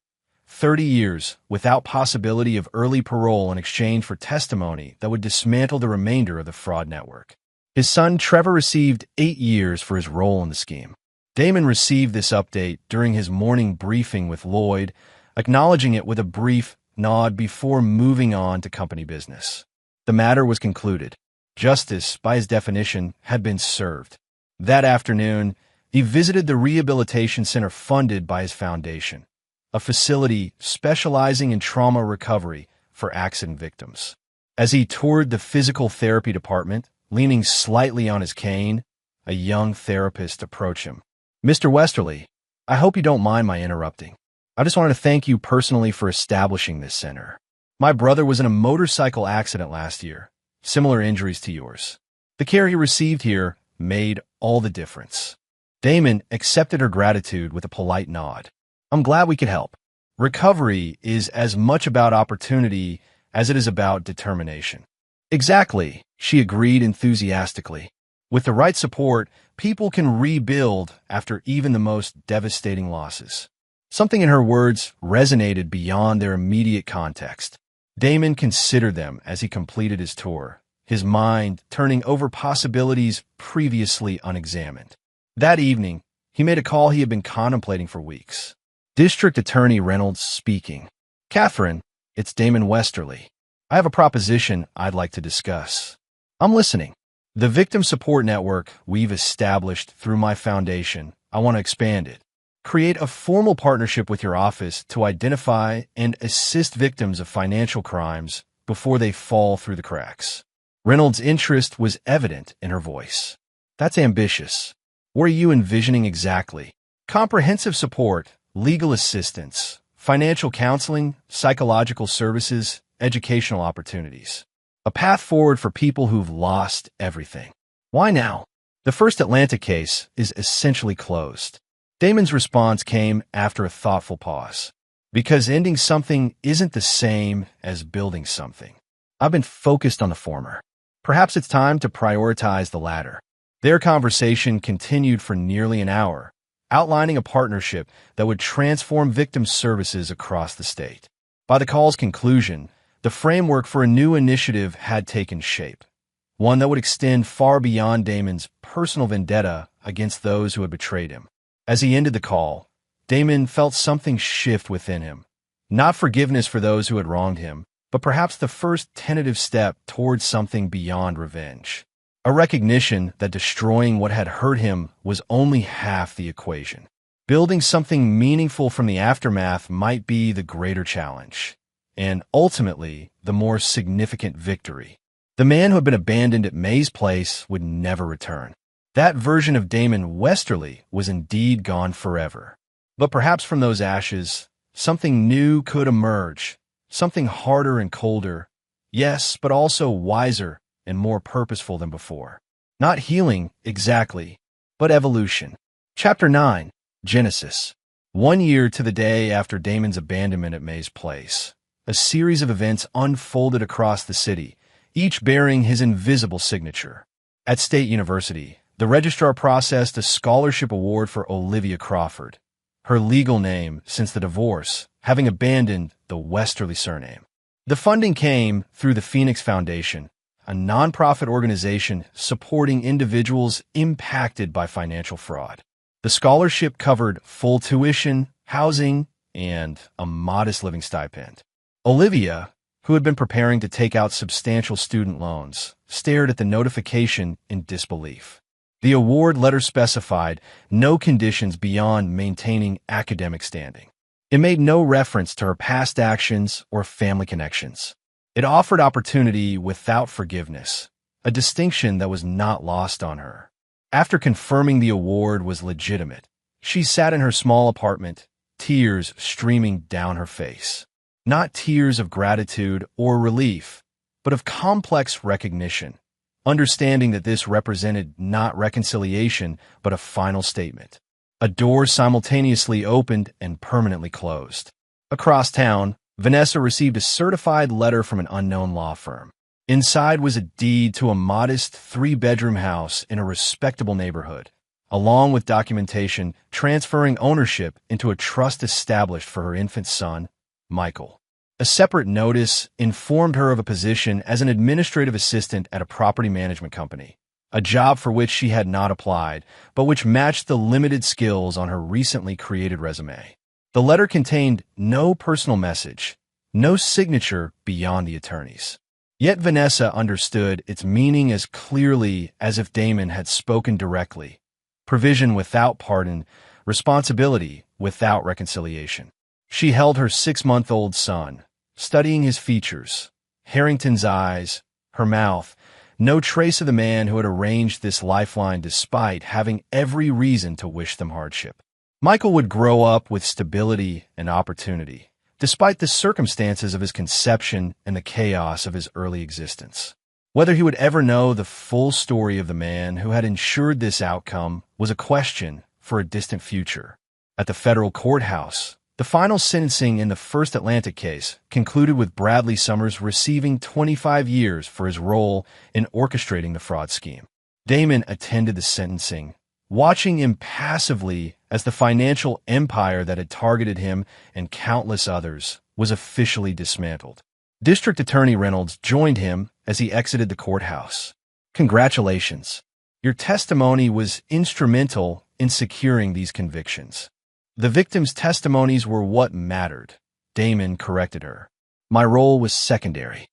Speaker 1: 30 years without possibility of early parole in exchange for testimony that would dismantle the remainder of the fraud network. His son Trevor received 8 years for his role in the scheme. Damon received this update during his morning briefing with Lloyd, acknowledging it with a brief nod before moving on to company business. The matter was concluded. Justice, by his definition, had been served. That afternoon, he visited the rehabilitation center funded by his foundation, a facility specializing in trauma recovery for accident victims. As he toured the physical therapy department, leaning slightly on his cane, a young therapist approached him. "Mr. Westerly, I hope you don't mind my interrupting. I just wanted to thank you personally for establishing this center. My brother was in a motorcycle accident last year, similar injuries to yours. The care he received here made all the difference." Damon accepted her gratitude with a polite nod. "I'm glad we could help. Recovery is as much about opportunity as it is about determination." "Exactly," she agreed enthusiastically. "With the right support, people can rebuild after even the most devastating losses." Something in her words resonated beyond their immediate context. Damon considered them as he completed his tour, his mind turning over possibilities previously unexamined. That evening, he made a call he had been contemplating for weeks. District Attorney Reynolds speaking. Catherine, it's Damon Westerly. I have a proposition I'd like to discuss. I'm listening. The victim support network we've established through my foundation, I want to expand it. Create a formal partnership with your office to identify and assist victims of financial crimes before they fall through the cracks. Reynolds' interest was evident in her voice. That's ambitious. What are you envisioning exactly? Comprehensive support, legal assistance, financial counseling, psychological services, educational opportunities. A path forward for people who've lost everything. Why now? The First Atlanta case is essentially closed. Damon's response came after a thoughtful pause. Because ending something isn't the same as building something. I've been focused on the former. Perhaps it's time to prioritize the latter. Their conversation continued for nearly an hour, outlining a partnership that would transform victim services across the state. By the call's conclusion, the framework for a new initiative had taken shape, one that would extend far beyond Damon's personal vendetta against those who had betrayed him. As he ended the call, Damon felt something shift within him. Not forgiveness for those who had wronged him, but perhaps the first tentative step towards something beyond revenge. A recognition that destroying what had hurt him was only half the equation. Building something meaningful from the aftermath might be the greater challenge, and ultimately, the more significant victory. The man who had been abandoned at May's place would never return. That version of Damon Westerly was indeed gone forever. But perhaps from those ashes, something new could emerge, something harder and colder, yes, but also wiser and more purposeful than before. Not healing, exactly, but evolution. Chapter 9, Genesis. 1 year to the day after Damon's abandonment at May's place, a series of events unfolded across the city, each bearing his invisible signature. At State University, the registrar processed a scholarship award for Olivia Crawford, her legal name since the divorce, having abandoned the Westerly surname. The funding came through the Phoenix Foundation, a nonprofit organization supporting individuals impacted by financial fraud. The scholarship covered full tuition, housing, and a modest living stipend. Olivia, who had been preparing to take out substantial student loans, stared at the notification in disbelief. The award letter specified no conditions beyond maintaining academic standing. It made no reference to her past actions or family connections. It offered opportunity without forgiveness, a distinction that was not lost on her. After confirming the award was legitimate, she sat in her small apartment, tears streaming down her face. Not tears of gratitude or relief, but of complex recognition, understanding that this represented not reconciliation, but a final statement. A door simultaneously opened and permanently closed. Across town, Vanessa received a certified letter from an unknown law firm. Inside was a deed to a modest 3-bedroom house in a respectable neighborhood, along with documentation transferring ownership into a trust established for her infant son, Michael. A separate notice informed her of a position as an administrative assistant at a property management company, a job for which she had not applied, but which matched the limited skills on her recently created resume. The letter contained no personal message, no signature beyond the attorney's. Yet Vanessa understood its meaning as clearly as if Damon had spoken directly. Provision without pardon, responsibility without reconciliation. She held her 6-month-old son, studying his features, Harrington's eyes, her mouth, no trace of the man who had arranged this lifeline despite having every reason to wish them hardship. Michael would grow up with stability and opportunity, despite the circumstances of his conception and the chaos of his early existence. Whether he would ever know the full story of the man who had ensured this outcome was a question for a distant future. At the federal courthouse, the final sentencing in the First Atlanta case concluded with Bradley Summers receiving 25 years for his role in orchestrating the fraud scheme. Damon attended the sentencing, watching impassively as the financial empire that had targeted him and countless others was officially dismantled. District Attorney Reynolds joined him as he exited the courthouse. "Congratulations. Your testimony was instrumental in securing these convictions." The victims' testimonies were what mattered. Damon corrected her. My role was secondary.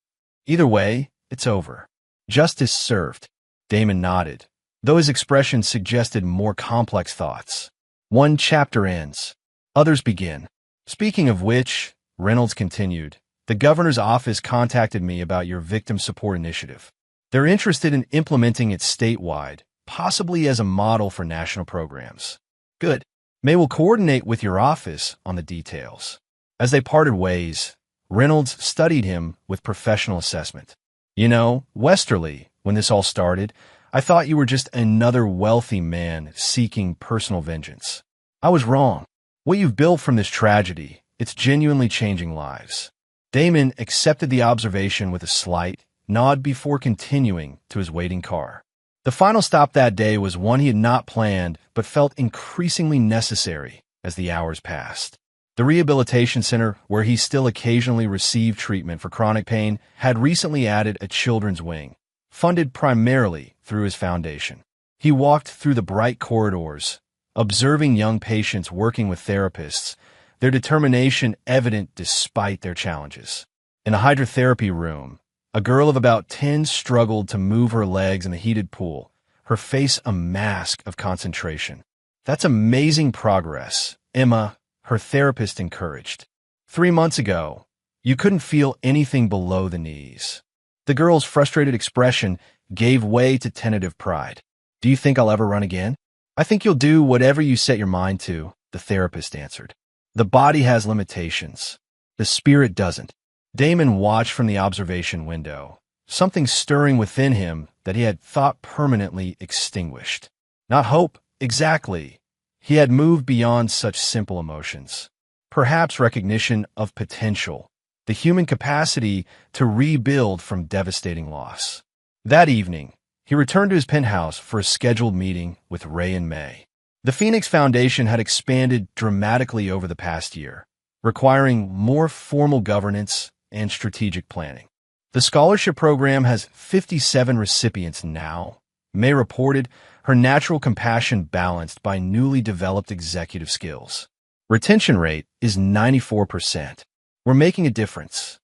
Speaker 1: Either way, it's over. Justice served. Damon nodded, though his expression suggested more complex thoughts. One chapter ends. Others begin. Speaking of which, Reynolds continued, the governor's office contacted me about your victim support initiative. They're interested in implementing it statewide, possibly as a model for national programs. Good. May will coordinate with your office on the details. As they parted ways, Reynolds studied him with professional assessment. You know, Westerly, when this all started, I thought you were just another wealthy man seeking personal vengeance. I was wrong. What you've built from this tragedy, it's genuinely changing lives. Damon accepted the observation with a slight nod before continuing to his waiting car. The final stop that day was one he had not planned but felt increasingly necessary as the hours passed. The rehabilitation center, where he still occasionally received treatment for chronic pain, had recently added a children's wing, funded primarily through his foundation. He walked through the bright corridors, observing young patients working with therapists, their determination evident despite their challenges. In a hydrotherapy room, a girl of about 10 struggled to move her legs in the heated pool, her face a mask of concentration. That's amazing progress, Emma, her therapist encouraged. 3 months ago, you couldn't feel anything below the knees. The girl's frustrated expression gave way to tentative pride. Do you think I'll ever run again? I think you'll do whatever you set your mind to, the therapist answered. The body has limitations. The spirit doesn't. Damon watched from the observation window, something stirring within him that he had thought permanently extinguished. Not hope, exactly. He had moved beyond such simple emotions. Perhaps recognition of potential, the human capacity to rebuild from devastating loss. That evening, he returned to his penthouse for a scheduled meeting with Ray and May. The Phoenix Foundation had expanded dramatically over the past year, requiring more formal governance and strategic planning. The scholarship program has 57 recipients now, May reported, her natural compassion balanced by newly developed executive skills. Retention rate is 94%. We're making a difference.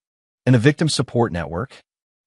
Speaker 1: And the victim support network?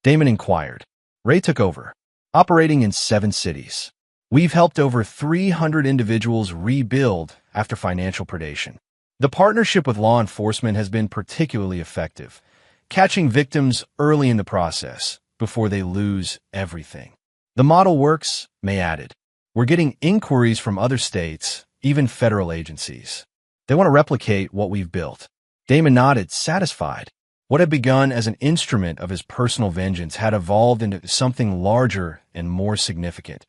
Speaker 1: Damon inquired. Ray took over, operating in 7 cities. We've helped over 300 individuals rebuild after financial predation. The partnership with law enforcement has been particularly effective, catching victims early in the process before they lose everything. The model works, May added. We're getting inquiries from other states, even federal agencies. They want to replicate what we've built. Damon nodded, satisfied. What had begun as an instrument of his personal vengeance had evolved into something larger and more significant,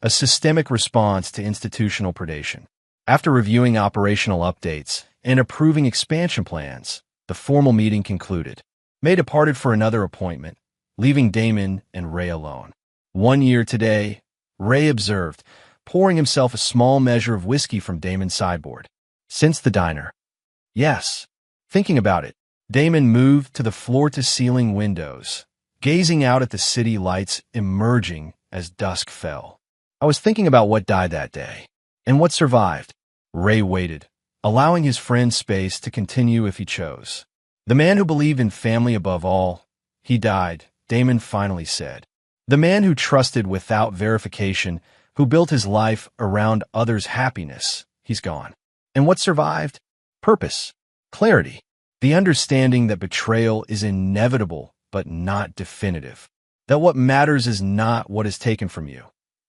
Speaker 1: a systemic response to institutional predation. After reviewing operational updates and approving expansion plans, the formal meeting concluded. May departed for another appointment, leaving Damon and Ray alone. 1 year today, Ray observed, pouring himself a small measure of whiskey from Damon's sideboard. Since the diner. Yes. Thinking about it, Damon moved to the floor-to-ceiling windows, gazing out at the city lights emerging as dusk fell. I was thinking about what died that day, and what survived. Ray waited, allowing his friend space to continue if he chose. The man who believed in family above all, he died, Damon finally said. The man who trusted without verification, who built his life around others' happiness, he's gone. And what survived? Purpose, clarity, the understanding that betrayal is inevitable but not definitive, that what matters is not what is taken from you,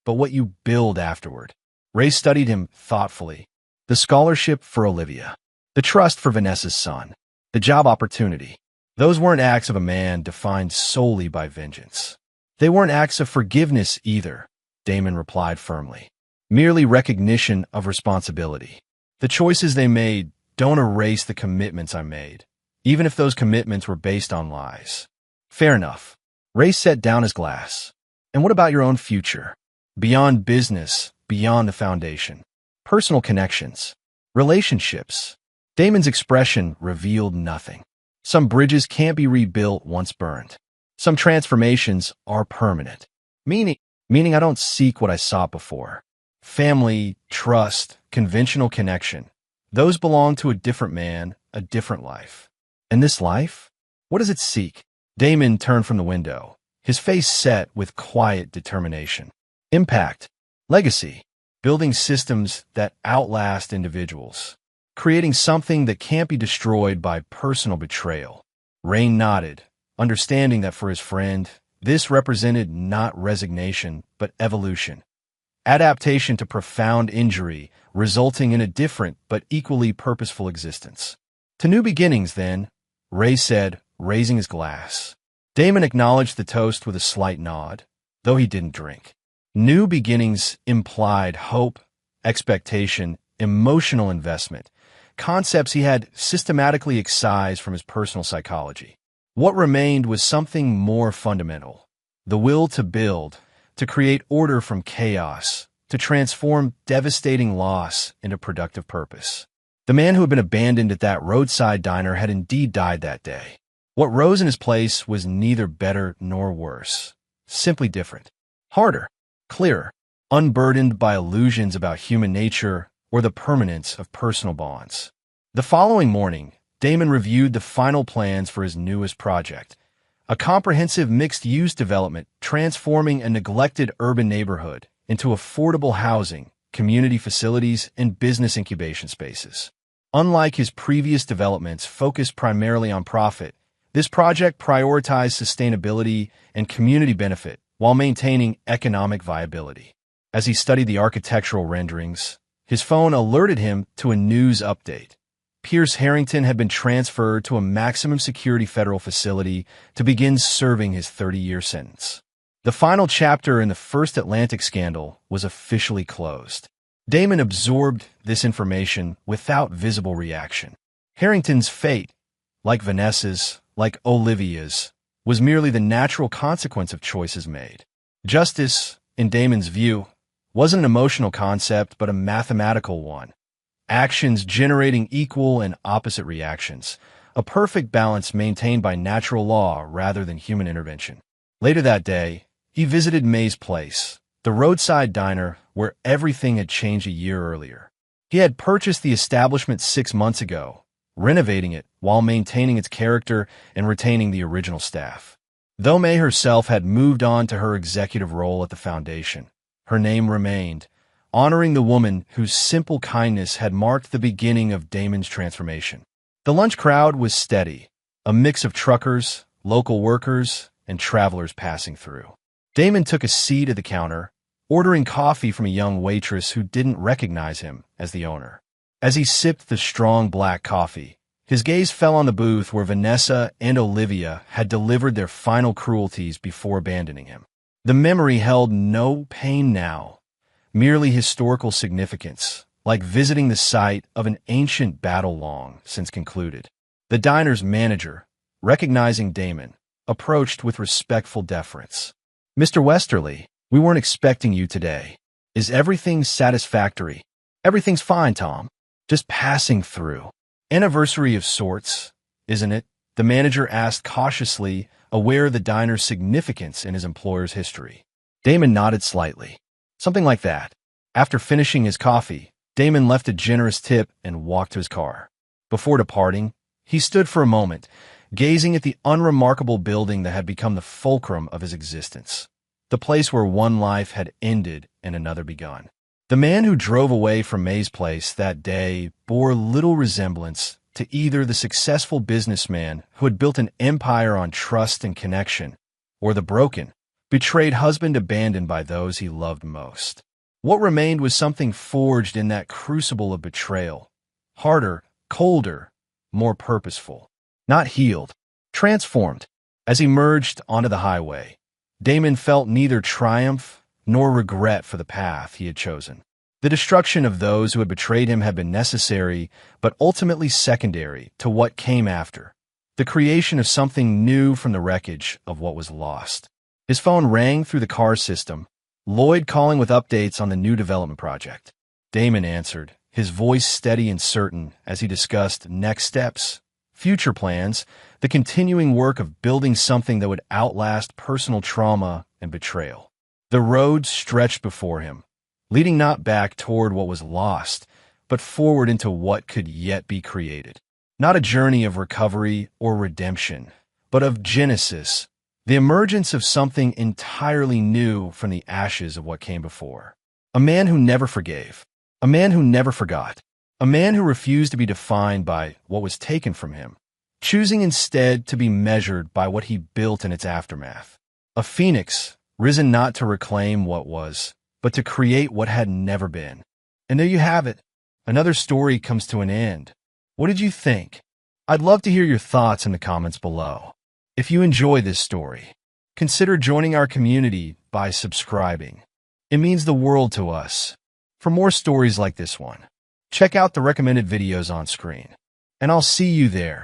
Speaker 1: but what you build afterward. Ray studied him thoughtfully. The scholarship for Olivia, the trust for Vanessa's son, the job opportunity. Those weren't acts of a man defined solely by vengeance. They weren't acts of forgiveness either, Damon replied firmly. Merely recognition of responsibility. The choices they made don't erase the commitments I made, even if those commitments were based on lies. Fair enough. Ray set down his glass. And what about your own future? Beyond business, beyond the foundation. Personal connections. Relationships. Damon's expression revealed nothing. Some bridges can't be rebuilt once burned. Some transformations are permanent. Meaning I don't seek what I sought before. Family, trust, conventional connection. Those belong to a different man, a different life. And this life? What does it seek? Damon turned from the window, his face set with quiet determination. Impact. Legacy. Building systems that outlast individuals. Creating something that can't be destroyed by personal betrayal. Rain nodded, understanding that for his friend, this represented not resignation, but evolution. Adaptation to profound injury, resulting in a different but equally purposeful existence. To new beginnings, then, Ray said, raising his glass. Damon acknowledged the toast with a slight nod, though he didn't drink. New beginnings implied hope, expectation, emotional investment, concepts he had systematically excised from his personal psychology. What remained was something more fundamental, the will to build, to create order from chaos, to transform devastating loss into productive purpose. The man who had been abandoned at that roadside diner had indeed died that day. What rose in his place was neither better nor worse, simply different. Harder, clearer, unburdened by illusions about human nature or the permanence of personal bonds. The following morning, Damon reviewed the final plans for his newest project, a comprehensive mixed-use development transforming a neglected urban neighborhood into affordable housing, community facilities, and business incubation spaces. Unlike his previous developments focused primarily on profit, this project prioritized sustainability and community benefit while maintaining economic viability. As he studied the architectural renderings, his phone alerted him to a news update. Pierce Harrington had been transferred to a maximum security federal facility to begin serving his 30-year sentence. The final chapter in the First Atlantic scandal was officially closed. Damon absorbed this information without visible reaction. Harrington's fate, like Vanessa's, like Olivia's, was merely the natural consequence of choices made. Justice, in Damon's view, wasn't an emotional concept but a mathematical one. Actions generating equal and opposite reactions, a perfect balance maintained by natural law rather than human intervention. Later that day, he visited May's place, the roadside diner where everything had changed a year earlier. He had purchased the establishment 6 months ago, renovating it while maintaining its character and retaining the original staff. Though May herself had moved on to her executive role at the foundation, her name remained, honoring the woman whose simple kindness had marked the beginning of Damon's transformation. The lunch crowd was steady, a mix of truckers, local workers, and travelers passing through. Damon took a seat at the counter, ordering coffee from a young waitress who didn't recognize him as the owner. As he sipped the strong black coffee, his gaze fell on the booth where Vanessa and Olivia had delivered their final cruelties before abandoning him. The memory held no pain now, merely historical significance, like visiting the site of an ancient battle long since concluded. The diner's manager, recognizing Damon, approached with respectful deference. "Mr. Westerly, we weren't expecting you today. Is everything satisfactory?" "Everything's fine, Tom. Just passing through." "Anniversary of sorts, isn't it?" the manager asked cautiously, aware of the diner's significance in his employer's history. Damon nodded slightly. "Something like that." After finishing his coffee, Damon left a generous tip and walked to his car. Before departing, he stood for a moment, gazing at the unremarkable building that had become the fulcrum of his existence, the place where one life had ended and another begun. The man who drove away from May's place that day bore little resemblance to either the successful businessman who had built an empire on trust and connection, or the broken, betrayed husband abandoned by those he loved most. What remained was something forged in that crucible of betrayal, harder, colder, more purposeful. Not healed, transformed. As he merged onto the highway, Damon felt neither triumph nor regret for the path he had chosen. The destruction of those who had betrayed him had been necessary, but ultimately secondary to what came after, the creation of something new from the wreckage of what was lost. His phone rang through the car system, Lloyd calling with updates on the new development project. Damon answered, his voice steady and certain as he discussed next steps, future plans, the continuing work of building something that would outlast personal trauma and betrayal. The road stretched before him, leading not back toward what was lost, but forward into what could yet be created. Not a journey of recovery or redemption, but of genesis, the emergence of something entirely new from the ashes of what came before. A man who never forgave, a man who never forgot, a man who refused to be defined by what was taken from him, choosing instead to be measured by what he built in its aftermath. A phoenix, risen not to reclaim what was, but to create what had never been. And there you have it. Another story comes to an end. What did you think? I'd love to hear your thoughts in the comments below. If you enjoy this story, consider joining our community by subscribing. It means the world to us. For more stories like this one, check out the recommended videos on screen. And I'll see you there.